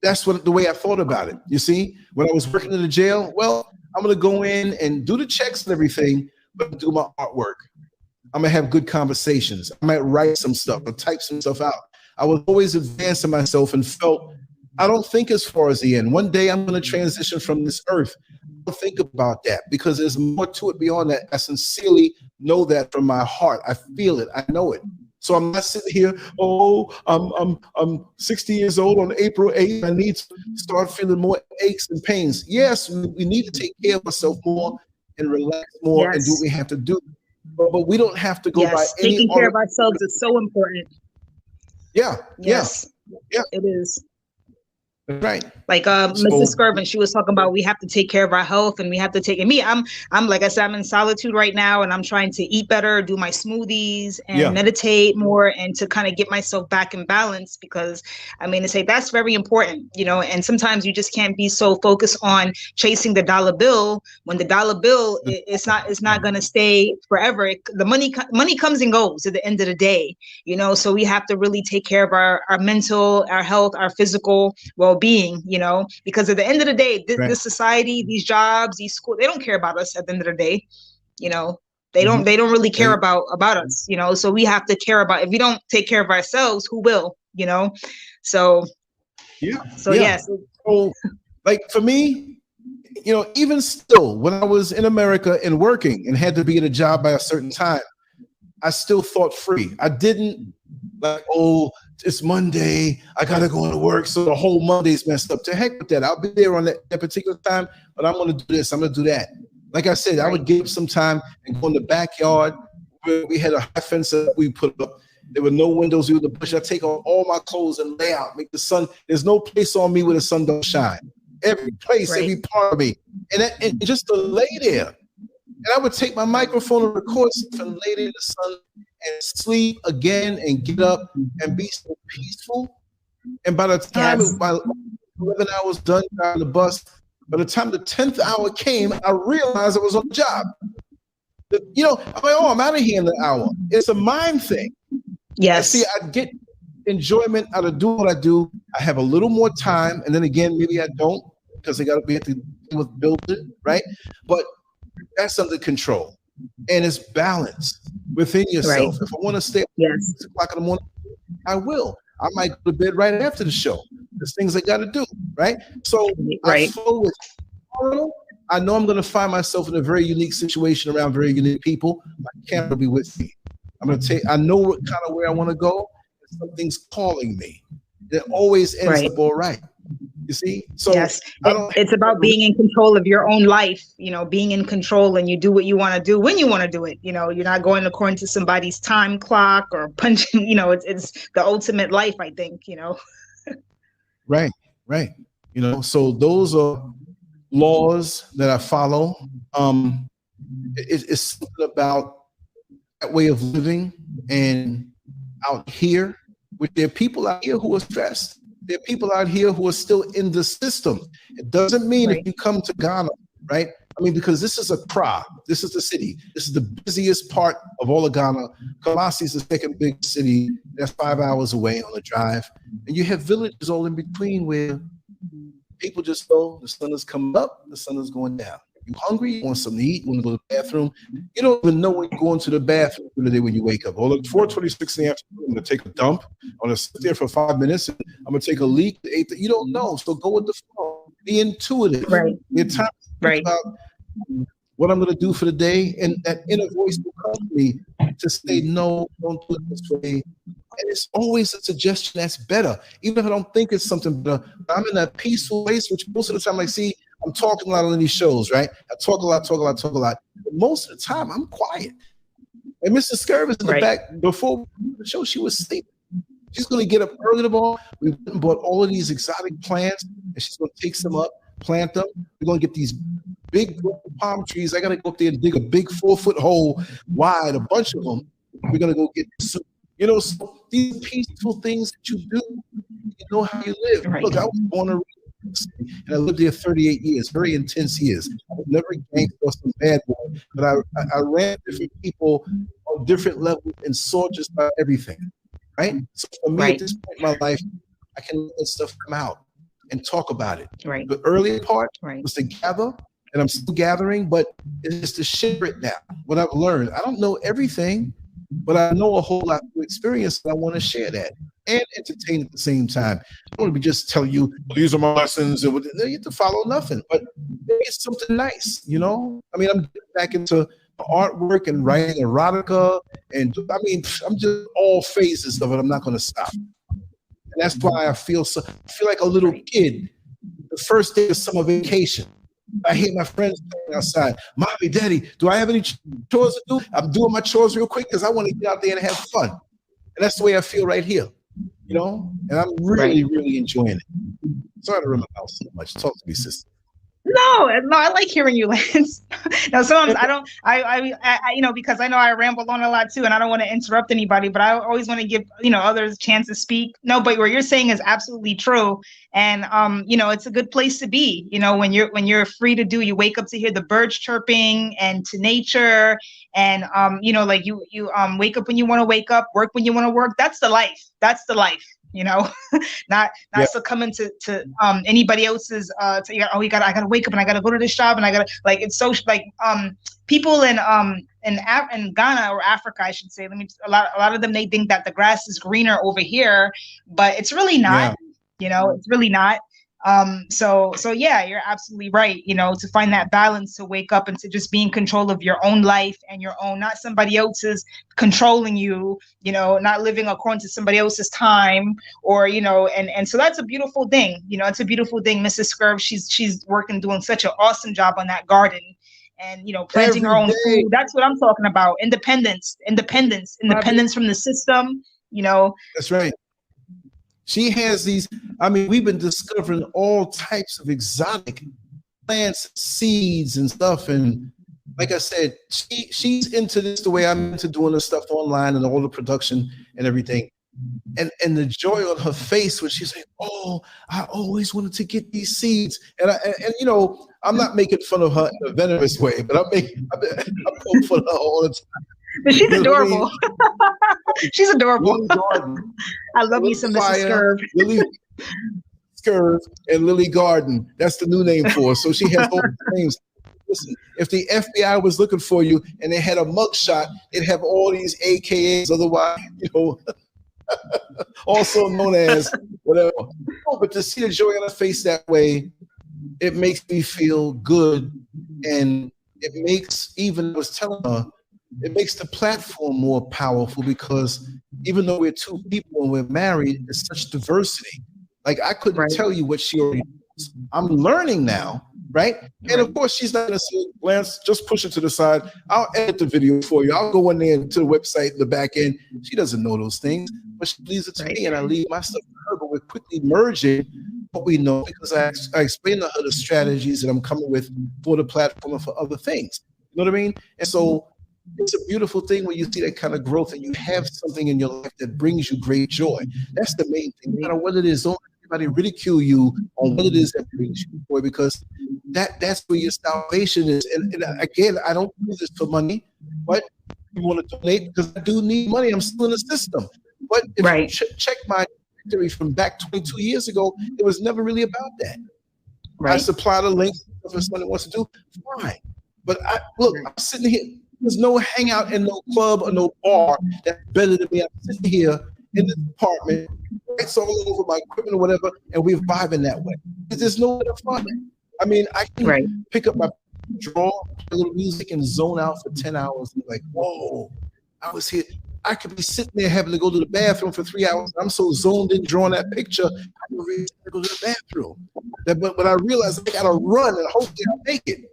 That's the way I thought about it. You see, when I was working in the jail, well, I'm going to go in and do the checks and everything, but do my artwork. I'm going to have good conversations. I might write some stuff or type some stuff out. I was always advancing myself and felt I don't think as far as the end. One day I'm going to transition from this earth. Don't think about that, because there's more to it beyond that. I sincerely know that from my heart. I feel it. I know it. So I'm not sitting here, I'm 60 years old on April 8th. I need to start feeling more aches and pains. Yes, we need to take care of ourselves more and relax more and do what we have to do. But we don't have to go by any. Taking care of ourselves is so important. Yeah. Yes. Yeah. It is. Right. Like Mrs. Scurv, she was talking about we have to take care of our health, and we have to take, and me, I'm like I said, I'm in solitude right now, and I'm trying to eat better, do my smoothies and meditate more, and to kind of get myself back in balance, because I mean, to say that's very important, you know. And sometimes you just can't be so focused on chasing the dollar bill when the dollar bill it's not going to stay forever. The money comes and goes at the end of the day, you know. So we have to really take care of our mental, our health, our physical well-being, you know, because at the end of the day, this society, these jobs, these schools, they don't care about us at the end of the day, you know. They don't really care about us, you know. So we have to care about, if we don't take care of ourselves, who will, you know? So yes. So like for me, you know, even still, when I was in America and working and had to be at a job by a certain time, I still thought free. I didn't like, oh, it's Monday, I gotta go to work, so the whole Monday's messed up. To heck with that. I'll be there on that particular time, but I'm gonna do this, I'm gonna do that. Like I said, I would give up some time and go in the backyard where we had a high fence that we put up. There were no windows. We would push. I take off all my clothes and lay out. Make the sun. There's no place on me where the sun don't shine. Every place, every part of me, and just to lay there. And I would take my microphone and record and lay there in the sun and sleep again and get up and be so peaceful. And by the time my 11 hours done on the bus, by the time the 10th hour came, I realized I was on the job. You know, I'm like, oh, I'm out of here in an hour. It's a mind thing. Yes. See, I get enjoyment out of doing what I do. I have a little more time, and then again, maybe I don't because I got to be at the with building, right? But that's under control, and it's balance within yourself. If I want to stay up 6 o'clock in the morning, I will. I might go to bed right after the show. There's things I got to do, right? So I flow with. I know I'm going to find myself in a very unique situation around very unique people. My camera will be with me. I'm going to take. I know what kind of where I want to go. And something's calling me. It always ends up all right. You see? So it's about being in control of your own life. You know, being in control, and you do what you want to do when you want to do it. You know, you're not going according to somebody's time clock or punching. You know, it's the ultimate life, I think. You know. Right. You know, so those are laws that I follow. It's something about that way of living, and out here, there are people out here who are stressed. There are people out here who are still in the system. It doesn't mean if you come to Ghana, right? I mean, because this is Accra, this is the city, this is the busiest part of all of Ghana. Kumasi is the second big city. That's 5 hours away on the drive, and you have villages all in between where people just go, the sun is coming up, the sun is going down. You hungry, you want something to eat, you want to go to the bathroom. You don't even know when you're going to the bathroom the day when you wake up. Or at 4:26 in the afternoon, I'm going to take a dump. I'm going to sit there for 5 minutes. And I'm going to take a leak. You don't know. So go with the flow. Be intuitive. Right. Your time to think about what I'm going to do for the day. And that inner voice will come to me to say, no, don't do it this way. And it's always a suggestion that's better. Even if I don't think it's something better, I'm in that peaceful place, which most of the time, like, see, I'm talking a lot on these shows, right? I talk a lot. But most of the time, I'm quiet. And Mr. SCURV is in the back. Before the show, she was sleeping. She's going to get up early tomorrow. We bought all of these exotic plants, and she's going to take some up, plant them. We're going to get these big palm trees. I got to go up there and dig a big 4-foot hole wide, a bunch of them. We're going to go get some. You know, so these peaceful things that you do, you know how you live. Look, I was born in and I lived there 38 years, very intense years. I was never a gangster or some bad boy, but I ran different people on different levels and saw just about everything, right? So for me, at this point in my life, I can let stuff come out and talk about it. The earlier part was to gather, and I'm still gathering, but it's to share it now. What I've learned, I don't know everything, but I know a whole lot of experience, and I want to share that and entertain at the same time. I don't want to be just telling you, these are my lessons, and you have to follow nothing, but maybe it's something nice, you know? I mean, I'm getting back into artwork and writing erotica, and I mean, I'm just all phases of it. I'm not going to stop. And that's why I feel like a little kid the first day of summer vacation. I hear my friends playing outside. Mommy, Daddy, do I have any chores to do? I'm doing my chores real quick because I want to get out there and have fun. And that's the way I feel right here, you know? And I'm really, really enjoying it. Sorry to run my mouth so much. Talk to me, sister. No, I like hearing you, Lance. Now, sometimes I you know, because I know I ramble on a lot too, and I don't want to interrupt anybody, but I always want to give, you know, others a chance to speak. No, but what you're saying is absolutely true. And, you know, it's a good place to be, you know, when you're free to do, you wake up to hear the birds chirping and to nature. And, you know, like you wake up when you want to wake up, work when you want to work. That's the life. That's the life. You know, not succumbing to anybody else's I gotta wake up and I gotta go to this job and I gotta, like, it's so like people in Ghana or Africa, I should say, a lot of them, they think that the grass is greener over here, but it's really not. You know, it's really not. So yeah, you're absolutely right. You know, to find that balance, to wake up and to just be in control of your own life and your own, not somebody else's controlling you, you know, not living according to somebody else's time, or, you know, and so that's a beautiful thing. You know, it's a beautiful thing. Mrs. Scurv, she's working, doing such an awesome job on that garden. And, you know, planting her own food. That's what I'm talking about. Independence from the system, you know. That's right. She has these, I mean, we've been discovering all types of exotic plants, seeds and stuff. And like I said, she's into this the way I'm into doing the stuff online and all the production and everything. And the joy on her face when she's like, oh, I always wanted to get these seeds. And you know, I'm not making fun of her in a venomous way, but I'm making fun of her all the time. But she's adorable. She's adorable. I love me some Mrs. Scurv. Lily Scurv and Lily Garden. That's the new name for her. So she has all the names. Listen, if the FBI was looking for you and they had a mugshot, they'd have all these AKAs. Otherwise, you know, also known as whatever. No, but to see the joy on her face that way, it makes me feel good, and it makes, even I was telling her, it makes the platform more powerful, because even though we're two people and we're married, there's such diversity. Like, I couldn't tell you what she already knows. I'm learning now, right? And of course, she's not going to say, Lance, just push it to the side. I'll edit the video for you. I'll go in there to the website in the back end. She doesn't know those things, but she leaves it to me, and I leave my stuff to her. But we're quickly merging what we know, because I explained to her the strategies that I'm coming with for the platform and for other things. You know what I mean? And so it's a beautiful thing when you see that kind of growth and you have something in your life that brings you great joy. That's the main thing. No matter what it is, don't let anybody ridicule you on what it is that brings you joy, because that's where your salvation is. And again, I don't do this for money, but you want to donate because I do need money. I'm still in the system. But if you check my history from back 22 years ago, it was never really about that. I supply the links if somebody wants to do, fine. But look, I'm sitting here. There's no hangout in no club or no bar that's better than me. I'm sitting here in this apartment, it's all over my equipment or whatever, and we're vibing that way. There's no other fun. I mean, I can pick up my draw, play a little music, and zone out for 10 hours. And be like, whoa, I was here. I could be sitting there having to go to the bathroom for 3 hours. I'm so zoned in drawing that picture, I don't really go to the bathroom. But I realized I got to run, and hopefully I'll make it.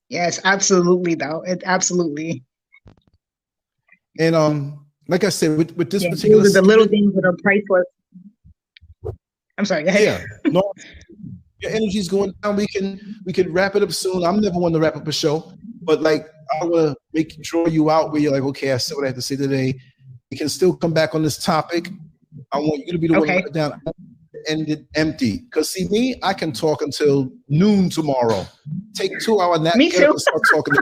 Yes, absolutely, though. Absolutely. And like I said, with this particular, the little things that are priceless. I'm sorry, go ahead. Yeah, no, your energy's going down. We can wrap it up soon. I'm never one to wrap up a show, but like, I want to draw you out where you're like, okay, I said what I have to say today. We can still come back on this topic. I want you to be the one to put it down. Ended empty, because see me, I can talk until noon tomorrow. Take 2 hour nap. Me too. Start talking.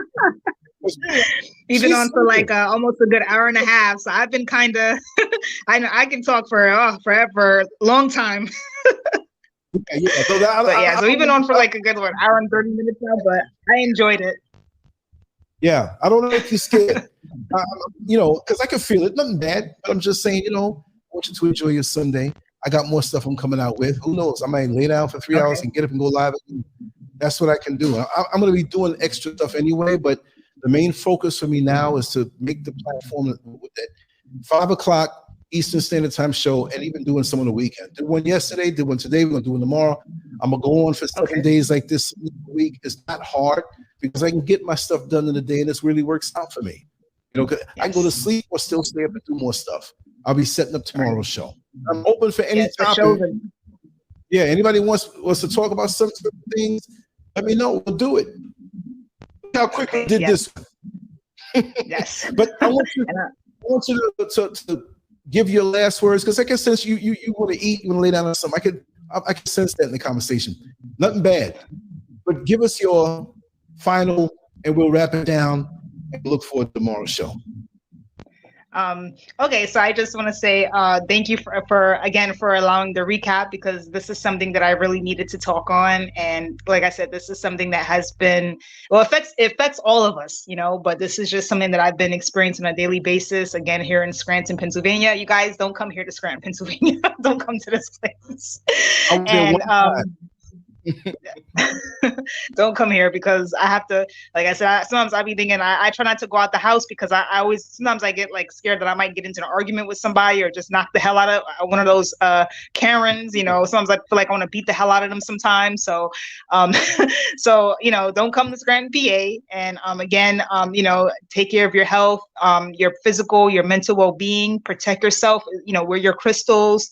You've been on for like almost a good hour and a half, so I've been kind of. I know I can talk for forever, long time. So we've been on for like a good hour and 30 minutes now, but I enjoyed it. Yeah, I don't make you scared. You know, because I can feel it. Nothing bad, but I'm just saying, you know, I want you to enjoy your Sunday. I got more stuff I'm coming out with. Who knows? I might lay down for 3 hours and get up and go live. That's what I can do. I'm going to be doing extra stuff anyway, but the main focus for me now is to make the platform with that 5 o'clock Eastern Standard Time show, and even doing some on the weekend. Did one yesterday, did one today, we're going to do one tomorrow. I'm going to go on for 7 days like this week. It's not hard because I can get my stuff done in the day, and this really works out for me. You know, I can go to sleep or still stay up and do more stuff. I'll be setting up tomorrow's show. I'm open for any topic. Yeah, anybody wants to talk about some things, let me know. We'll do it. Look how quick we did this. Yes. But I want you to give your last words, because I can sense you want to eat, you want to lay down on something. I can sense that in the conversation. Nothing bad. But give us your final, and we'll wrap it down and look forward to tomorrow's show. Okay, so I just want to say thank you for again for allowing the recap, because this is something that I really needed to talk on, and like I said, this is something that has been it affects all of us, you know. But this is just something that I've been experiencing on a daily basis. Again, here in Scranton, Pennsylvania. You guys don't come here to Scranton, Pennsylvania. Don't come to this place. And don't come here, because I have to, like I said, sometimes I be thinking I try not to go out the house, because I always, sometimes I get like scared that I might get into an argument with somebody or just knock the hell out of one of those Karens, you know. Sometimes I feel like I want to beat the hell out of them sometimes. So so, you know, don't come to Scranton, PA. And again, you know, take care of your health, your physical, your mental well-being, protect yourself, you know, wear your crystals,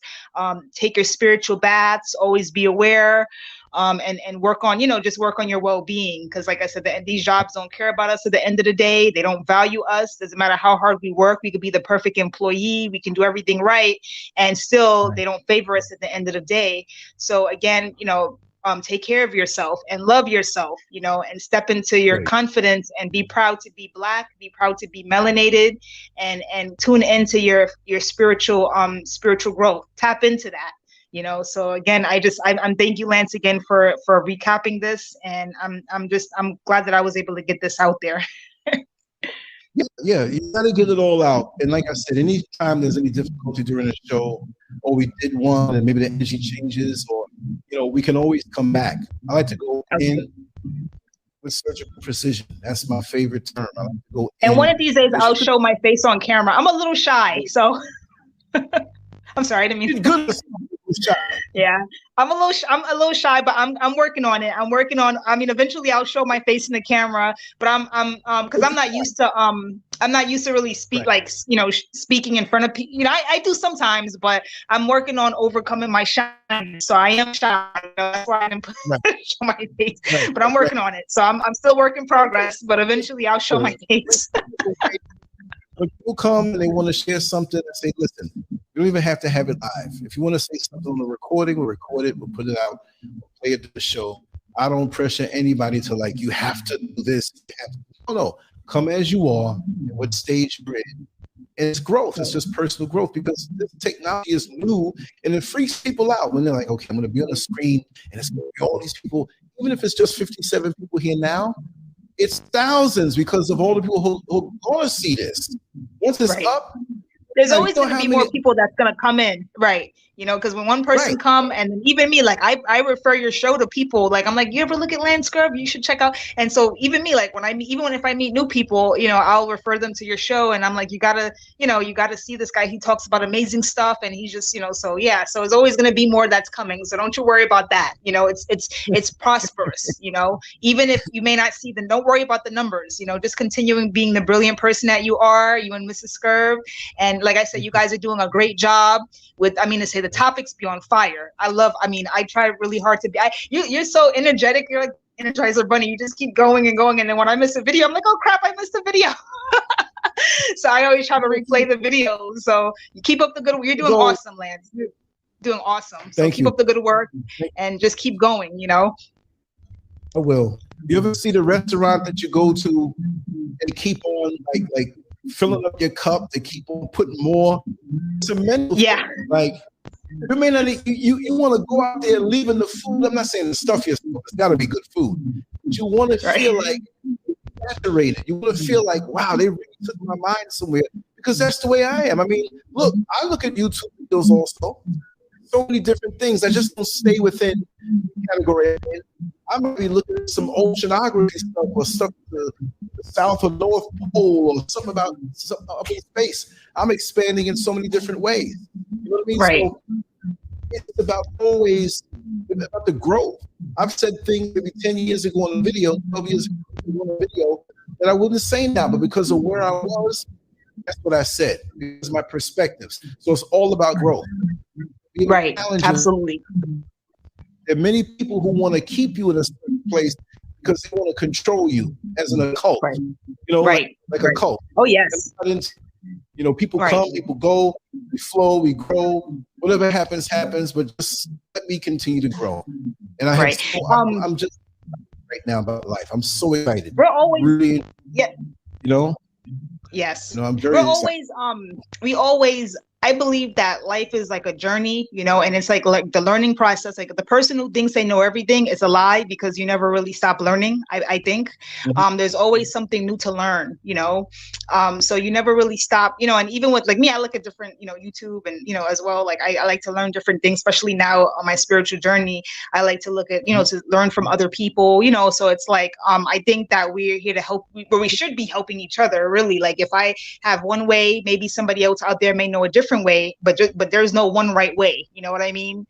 take your spiritual baths, always be aware. And work on, you know, just work on your well-being, because like I said, these jobs don't care about us at the end of the day. They don't value us. Doesn't matter how hard we work. We could be the perfect employee, we can do everything right, and still they don't favor us at the end of the day. So again, you know, take care of yourself and love yourself, you know, and step into your confidence, and be proud to be Black, be proud to be melanated, and tune into your spiritual growth. Tap into that. You know, so again, I'm thank you, Lance, again for recapping this, and I'm glad that I was able to get this out there. Yeah, you gotta get it all out. And like I said, anytime there's any difficulty during the show, or we did one and maybe the energy changes, or you know, we can always come back. I like to go in with surgical precision. That's my favorite term. I like to go and one of these days I'll show my face on camera. I'm a little shy, so I'm sorry, I didn't mean to. Good. Yeah, I'm a little shy, but I'm working on it. I mean, eventually I'll show my face in the camera, but because I'm not used to really speaking in front of people. You know, I do sometimes, but I'm working on overcoming my shyness. So I am shy. You know, that's why I didn't show my face. But I'm working on it. So I'm still work in progress, but eventually I'll show my face. When people come and they want to share something, I say, listen, you don't even have to have it live. If you want to say something on the recording, we'll record it, we'll put it out, we'll play it to the show. I don't pressure anybody to like, you have to do this. No, come as you are, what stage you're in. And it's growth. It's just personal growth, because this technology is new and it freaks people out when they're like, okay, I'm going to be on the screen and it's going to be all these people. Even if it's just 57 people here now, it's thousands, because of all the people who are going to see this. Once it's up, there's always going to be more people that's going to come in, right? You know, because when one person come, and then even me, like I refer your show to people. Like I'm like, you ever look at LanceScurv? You should check out. And so even me, like if I meet new people, you know, I'll refer them to your show, and I'm like, you gotta see this guy. He talks about amazing stuff, and he's just, you know, so yeah. So it's always gonna be more that's coming. So don't you worry about that. You know, it's prosperous. You know, even if you may not see them, don't worry about the numbers. You know, just continuing being the brilliant person that you are, you and Mrs. Scurv. And like I said, you guys are doing a great job with, I mean, to say the topics be on fire. I try really hard to be, you're so energetic. You're like Energizer Bunny. You just keep going and going. And then when I miss a video, I'm like, oh crap, I missed a video. So I always try to replay the videos. So you keep up the good work. You're doing awesome, Lance. You're doing awesome. So keep up the good work and just keep going, you know? I will. You ever see the restaurant that you go to and keep on like filling up your cup? They keep on putting more. It's a mental thing. Like you may not you want to go out there leaving the food. I'm not saying the stuff yourself. It's got to be good food. But you want to feel like saturated. You want to feel like, wow, they really took my mind somewhere, because that's the way I am. I mean, look, I look at YouTube videos also. So many different things. I just don't stay within the category. I might be looking at some oceanography stuff, or stuff to the South or North Pole, or something about up in space. I'm expanding in so many different ways. You know what I mean? Right. So it's about always about the growth. I've said things maybe 10 years ago on a video, 12 years ago on a video, that I wouldn't say now, but because of where I was, that's what I said. Because of my perspectives. So it's all about growth. Right. Absolutely. There are many people who want to keep you in a certain place because they want to control you as an occult. Right. You know, like a cult. Oh, yes. You know, people come, people go, we flow, we grow. Whatever happens, happens. But just let me continue to grow. And I have I'm just right now about life. I'm so excited. We're always really, you know. Yes. I'm very We're excited. always, I believe that life is like a journey, and it's like the learning process. Like the person who thinks they know everything is a lie, because you never really stop learning. I think there's always something new to learn, so you never really stop, and even with like me, I look at different, YouTube and, as well, like I like to learn different things, especially now on my spiritual journey. I like to look at, to learn from other people, so it's like, I think that we're here to help, but we should be helping each other, really. Like if I have one way, maybe somebody else out there may know a different way, but there's no one right way, you know what I mean?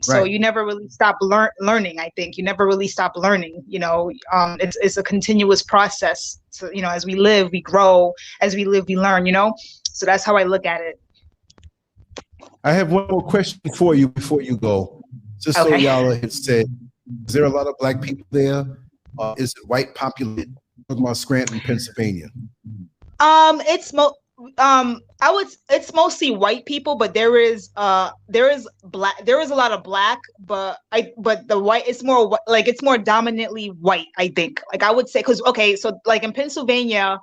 So you never really stop learning. I think you never really stop learning, it's a continuous process. So, as we live, we grow. As we live, we learn, so that's how I look at it. I have one more question for you before you go. Sister Oyala had said, is there a lot of Black people there? Is it white populated? Talking about Scranton, Pennsylvania. It's mostly white people, but there is a lot of Black, but the white, it's more dominantly white, I think. Like I would say, so like in Pennsylvania,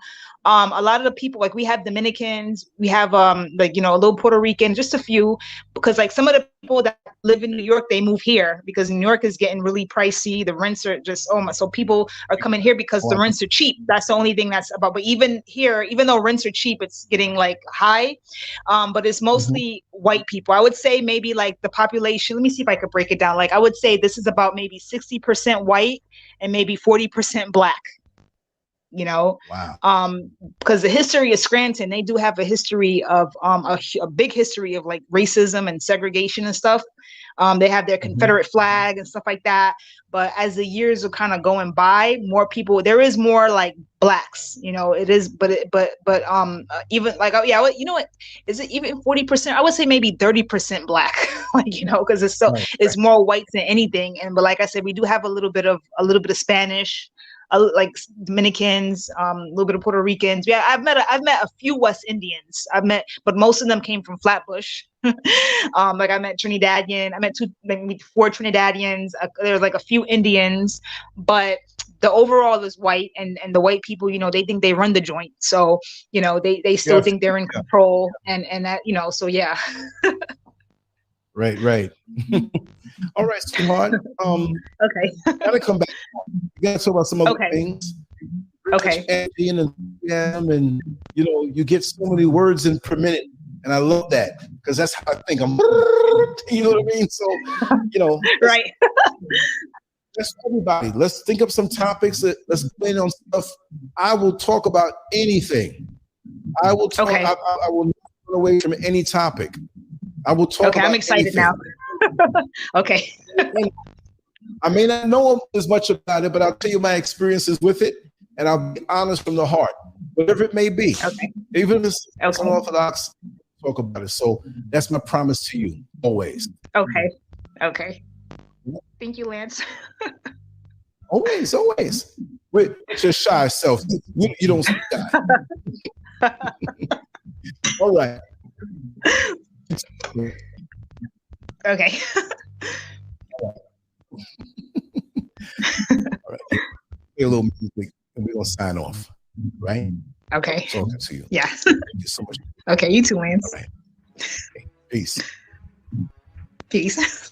a lot of the people, like we have Dominicans, we have a little Puerto Rican, just a few, because like some of the people that live in New York, they move here because New York is getting really pricey. The rents are just, so people are coming here because the rents are cheap. That's the only thing that's about. But even here, even though rents are cheap, it's getting like high. But it's mostly white people. I would say maybe like the population, let me see if I could break it down. Like I would say this is about maybe 60% white and maybe 40% Black. Wow. Because the history of Scranton, they do have a history of a big history of like racism and segregation and stuff. They have their Confederate flag and stuff like that. But as the years are kind of going by, more people, there is more like Blacks, it is, but even like, what, is it even 40%? I would say maybe 30% Black, like, because it's it's more whites than anything. But like I said, we do have a little bit of Spanish, like Dominicans, a little bit of Puerto Ricans. Yeah, I've met a few West Indians. But most of them came from Flatbush. Like I met Trinidadian. I met maybe 4 Trinidadians. There's like a few Indians, but the overall is white, and the white people, they think they run the joint. So, they still think they're in control, and that, so yeah. Right. All right, sweetheart. Okay. Gotta come back. You gotta talk about some other things. Okay. And you get so many words in per minute, and I love that because that's how I think. I'm, you know what I mean? So, right. Let's everybody. Let's think of some topics. Let's plan on stuff. I will talk about anything. I will talk. Okay. I will not run away from any topic. I will talk. Okay, about I'm excited anything. now. Okay. I may not know as much about it, but I'll tell you my experiences with it, and I'll be honest from the heart, whatever it may be. Okay. Even if it's unorthodox, talk about it. So that's my promise to you, always. Okay. Thank you, Lance. Always. With your shy self, you don't shy. All right. Okay. All right. Play a little music and we're gonna sign off. Right? Okay. Talking to you. Yeah. Thank you so much. Okay, you too, Lance. All right. Okay. Peace. Peace.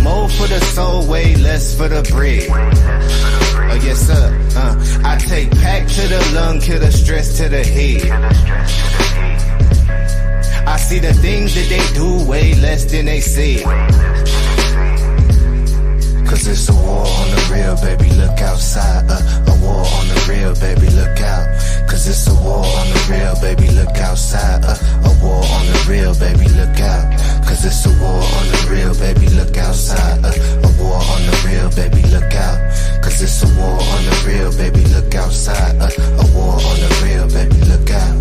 more for the soul, way less for the bread. Oh yes sir, I take pack to the lung, kill the stress to the head. I see the things that they do way less than they say. Cause it's a war on the real, baby, look outside. A war on the real, baby, look out. Cause it's a war on the real, baby, look outside. A war on the real, baby, look out. Cause it's a war on the real, baby, look outside. A war on the real, baby, look out. Cause it's a war on the real, baby, look outside. A war on the real, baby, look out.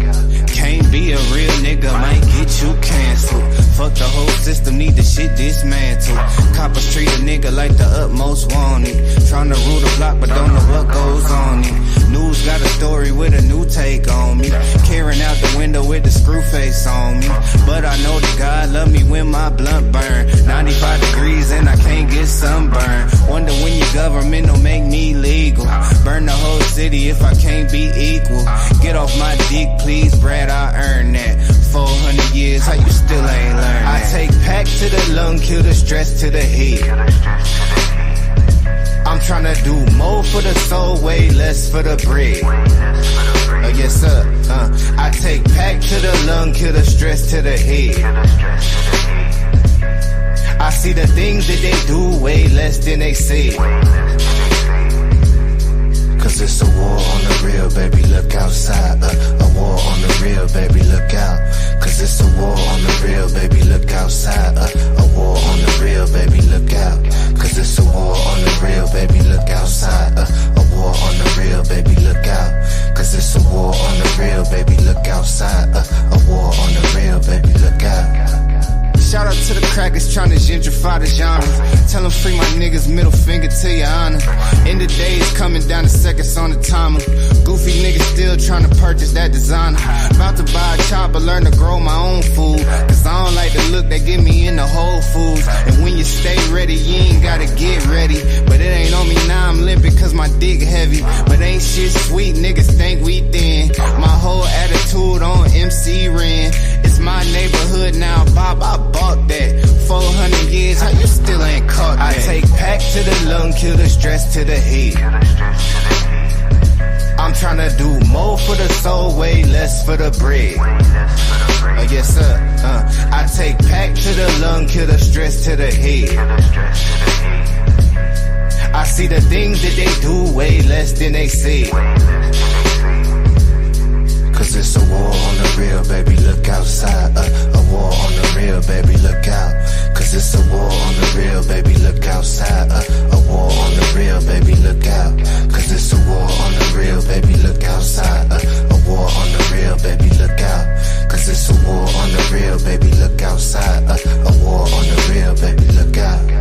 Can't be a real nigga, might get you canceled. Fuck the whole system, need the shit dismantled. Coppers treat a nigga like the utmost wanted. Tryna rule the block, but don't know what goes on it. News got a story with a new take on me. Carrying out the window with the screw face on me. But I know that God love me when my blunt burn. 95 degrees and I can't get sunburn. Wonder when your government don't make me legal. Burn the whole city if I can't be equal. Get off my dick, please, Brad, I earned that. 400 years, how you still ain't learned that? I take pack to the lung, kill the stress to the head. I'm tryna do more for the soul, way less for the bread. Oh yes sir, I take pack to the lung, kill the stress to the head. I see the things that they do way less than they say. Cause it's a war on the real, baby, look outside. A war on the real, baby, look out. Cause it's a war on the real, baby, look outside. A war on the real, baby, look out. Cause it's a war on the real, baby, look outside. A war on the real, baby, look out. Cause it's a war on the real, baby, look outside. A war on the real, baby, look out. Shout out to the crackers tryna gentrify the genre. Tell them free my niggas, middle finger to your honor. End of days coming down to seconds on the timer. Goofy niggas still tryna purchase that designer. About to buy a chopper, learn to grow my own food. Cause I don't like the look they give me in the Whole Foods. And when you stay ready, you ain't gotta get ready. But it ain't on me now, I'm limping cause my dick heavy. But ain't shit sweet, niggas think we thin. My whole attitude on MC Ren. It's my neighborhood now, Bob, I bought that. 400 years, how you still ain't caught that? I take pack to the lung, kill the stress to the head. I'm tryna do more for the soul, way less for the bread. Oh yes sir, I take pack to the lung, kill the stress to the head. I see the things that they do way less than they say. Cause it's a war on the real, baby, look outside. A war on the real, baby, look out. Cause it's a war on the real, baby, look outside. A war on the real, baby, look out. Cause it's a war on the real, baby, look outside. A war on the real, baby, look out. Cause it's a war on the real, baby, look outside. A war on the real, baby, look out.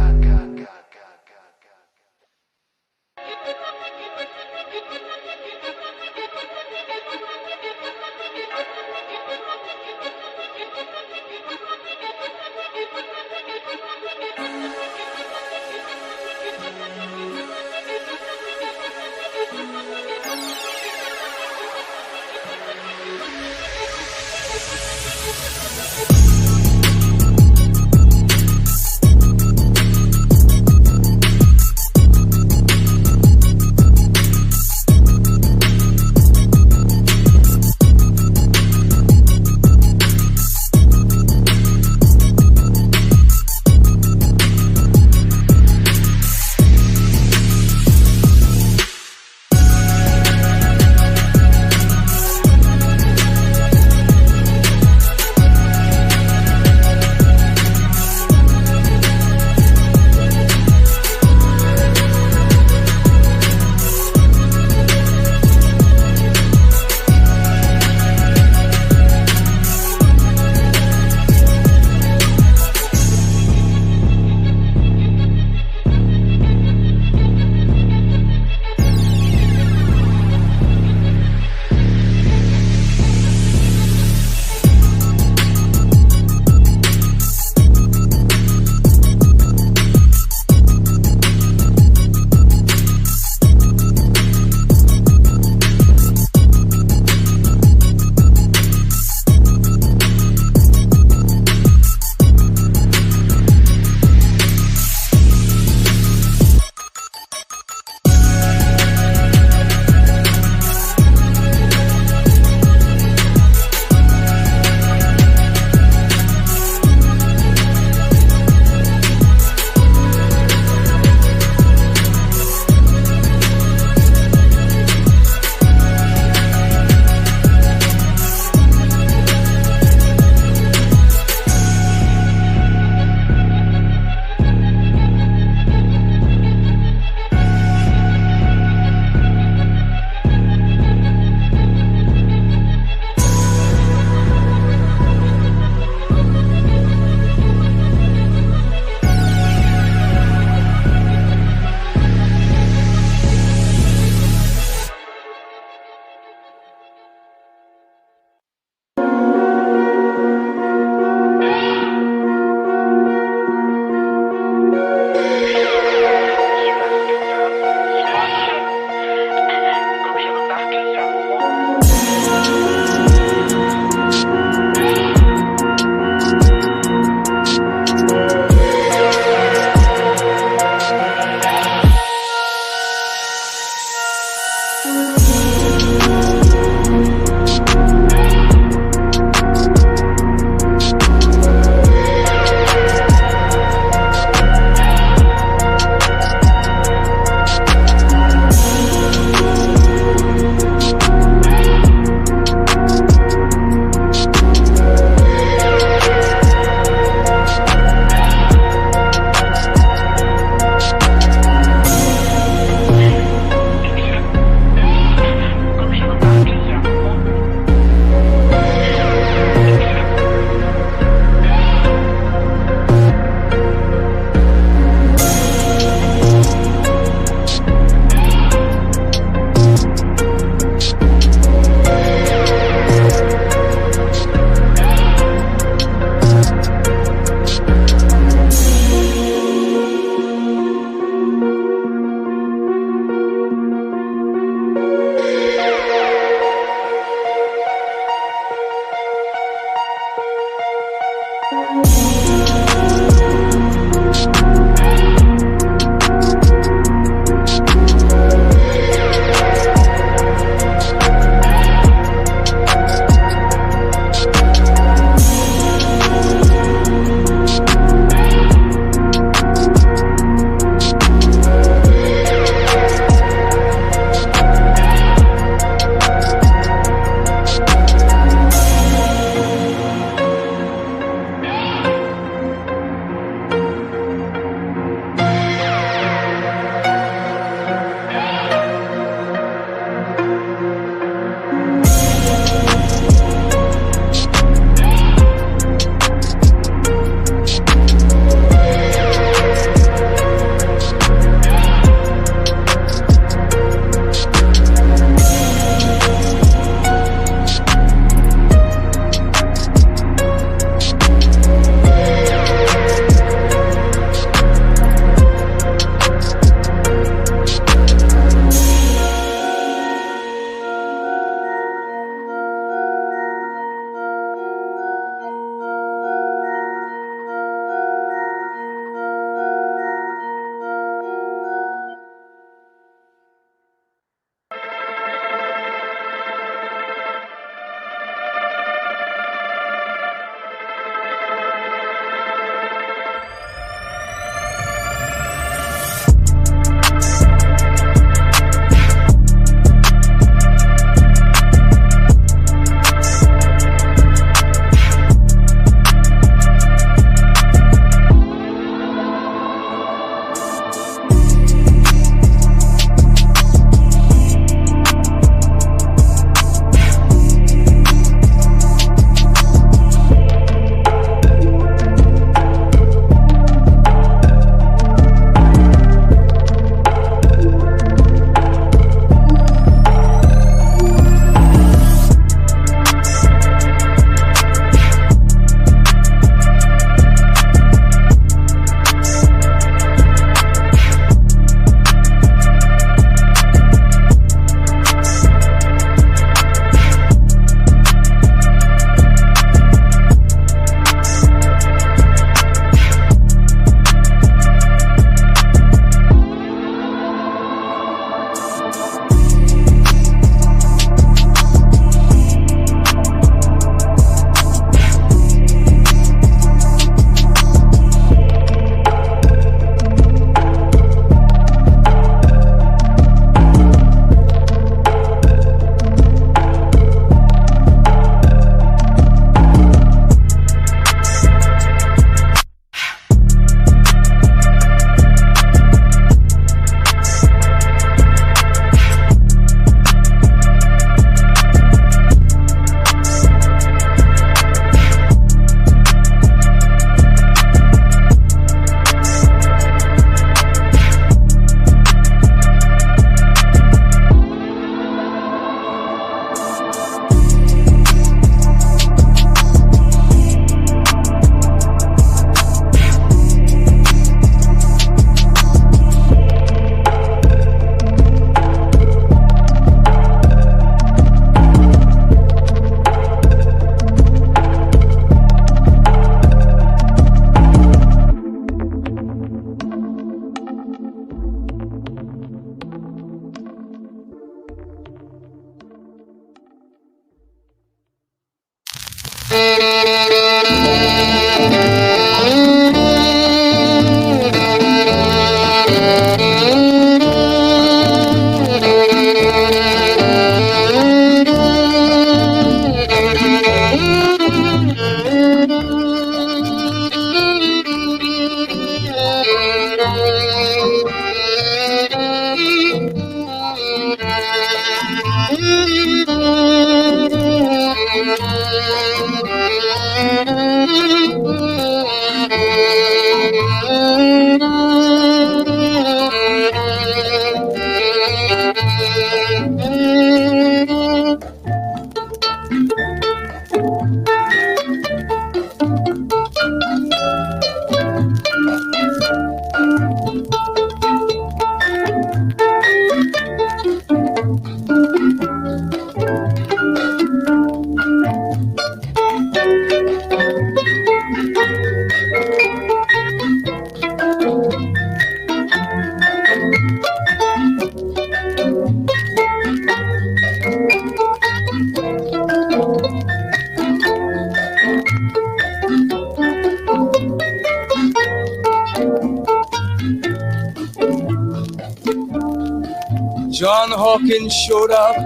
John Hawkins showed up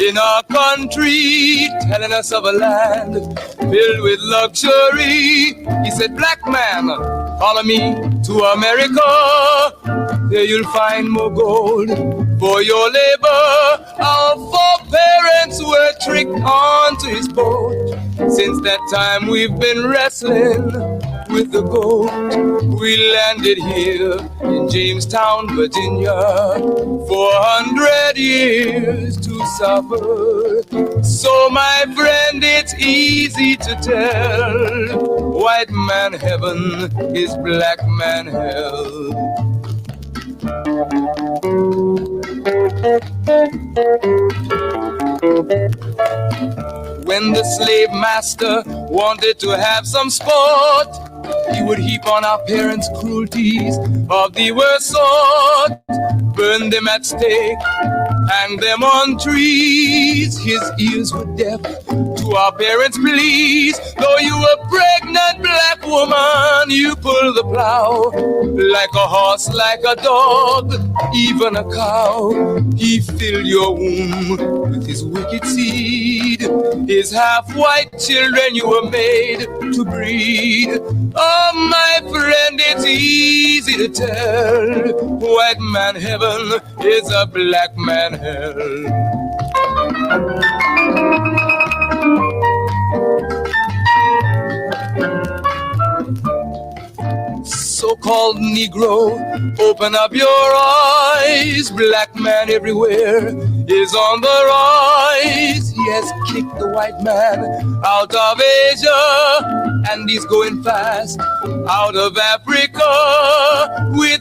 in our country, telling us of a land filled with luxury. He said, black man, follow me to America. There you'll find more gold for your labor. Our foreparents were tricked onto his boat. Since that time we've been wrestling with the goat. We landed here in Jamestown, Virginia, 400 years to suffer. So my friend, it's easy to tell, white man heaven is black man hell. When the slave master wanted to have some sport, he would heap on our parents cruelties of the worst sort. Burn them at stake, hang them on trees. His ears were deaf to our parents' pleas. Though you were pregnant, black woman, you pull the plow. Like a horse, like a dog, even a cow. He filled your womb with his wicked seed. His half-white children you were made to breed. Oh, my friend, it's easy to tell, white man heaven is a black man hell. So-called Negro, open up your eyes. Black man everywhere is on the rise. He has kicked the white man out of Asia, and he's going fast out of Africa. With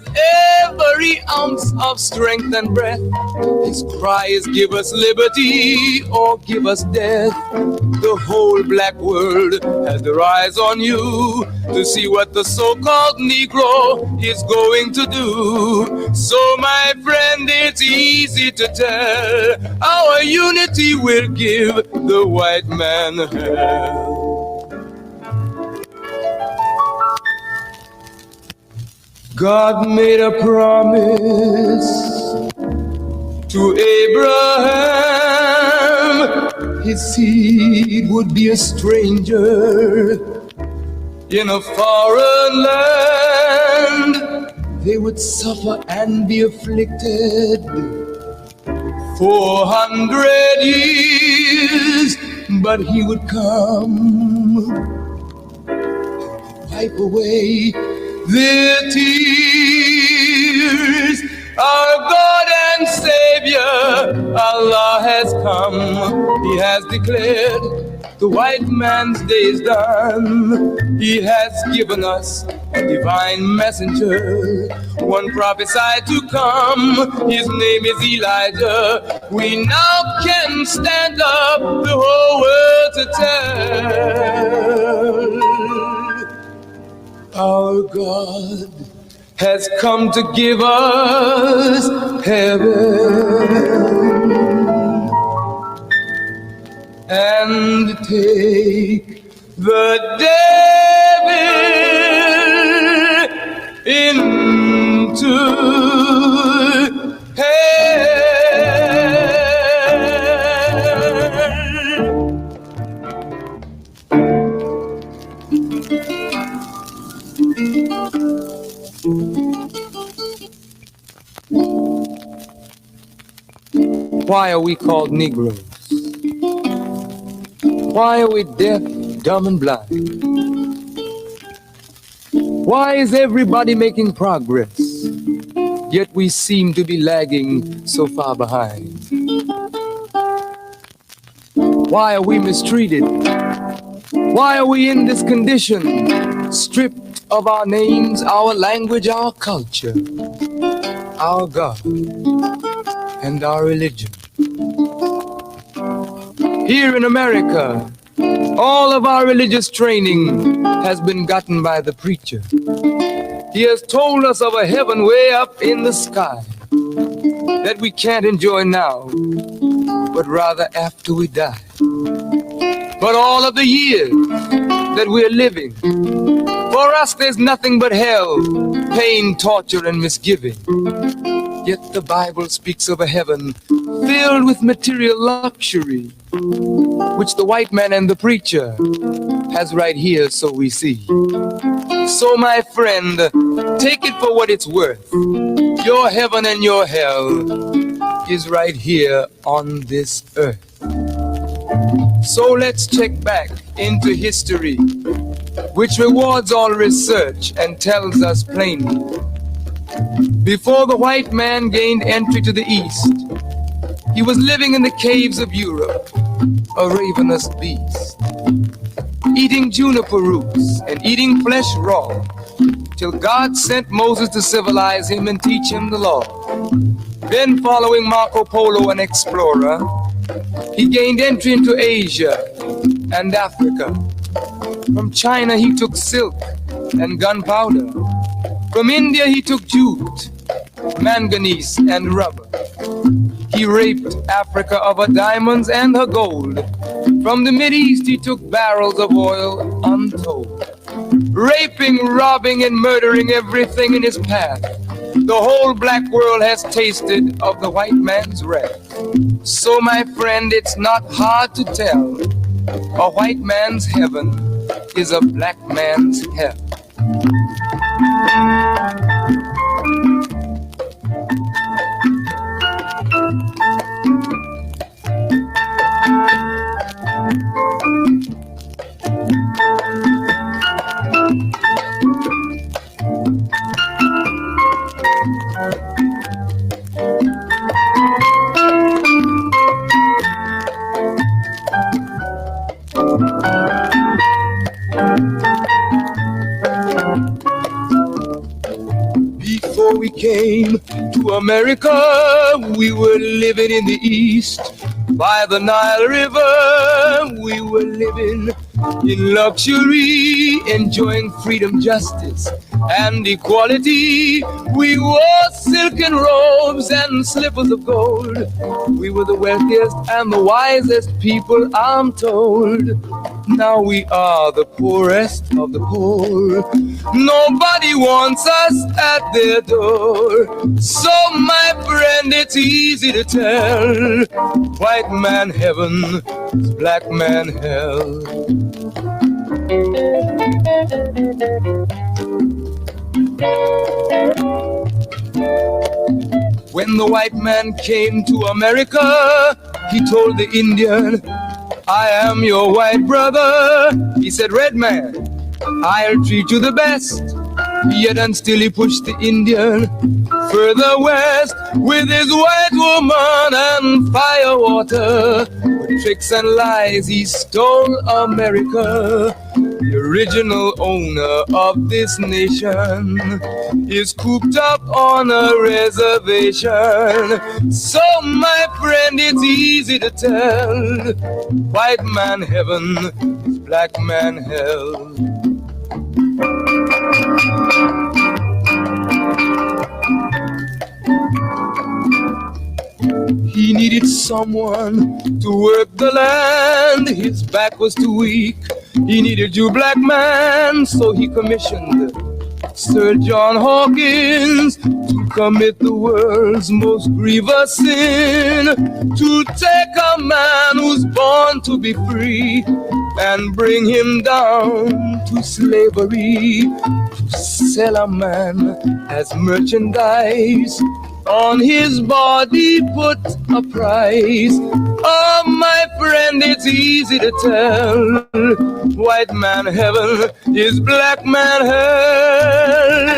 every ounce of strength and breath, his cry is give us liberty or give us death. The whole black world has their eyes on you to see what the so-called Negro is going to do. So my friend, it's easy to tell, our unity will give the white man hell. God made a promise to Abraham, his seed would be a stranger in a foreign land. They would suffer and be afflicted 400 years, but he would come, wipe away their tears. Our God and Savior, Allah has come. He has declared the white man's day is done. He has given us a divine messenger, one prophesied to come. His name is Elijah. We now can stand up, the whole world to tell. Our God has come to give us heaven and take the devil into hell. Why are we called Negroes? Why are we deaf, dumb, and blind? Why is everybody making progress, yet we seem to be lagging so far behind? Why are we mistreated? Why are we in this condition, stripped of our names, our language, our culture, our God, and our religion? Here in America, all of our religious training has been gotten by the preacher. He has told us of a heaven way up in the sky that we can't enjoy now, but rather after we die. But all of the years that we're living, for us there's nothing but hell, pain, torture, and misgiving. Yet the Bible speaks of a heaven filled with material luxury, which the white man and the preacher has right here, so we see. So my friend, take it for what it's worth. Your heaven and your hell is right here on this earth. So let's check back into history, which rewards all research and tells us plainly. Before the white man gained entry to the East, he was living in the caves of Europe, a ravenous beast, eating juniper roots and eating flesh raw, till God sent Moses to civilize him and teach him the law. Then, following Marco Polo, an explorer, he gained entry into Asia and Africa. From China he took silk and gunpowder. From India he took jute, manganese and rubber. He raped Africa of her diamonds and her gold. From the Mideast he took barrels of oil untold. Raping, robbing and murdering everything in his path. The whole black world has tasted of the white man's wrath. So my friend, it's not hard to tell. A white man's heaven is a black man's hell. Before we came to America, we were living in the East. By the Nile River, we were living in luxury, enjoying freedom, justice, and equality. We wore silken robes and slippers of gold. We were the wealthiest and the wisest people, I'm told. Now we are the poorest of the poor. Nobody wants us at their door. So my friend, it's easy to tell. White man heaven is black man hell. When the white man came to America, he told the Indian, I am your white brother. He said, red man, I'll treat you the best. Yet and still he pushed the Indian further west with his white woman and fire water. With tricks and lies he stole America. The original owner of this nation is cooped up on a reservation. So my friend, it's easy to tell. White man heaven is black man hell. He needed someone to work the land. His back was too weak. He needed you, black man, so he commissioned Sir John Hawkins to commit the world's most grievous sin, to take a man who's born to be free and bring him down to slavery, to sell a man as merchandise, on his body put a price. Oh my friend, it's easy to tell. White man heaven is black man hell.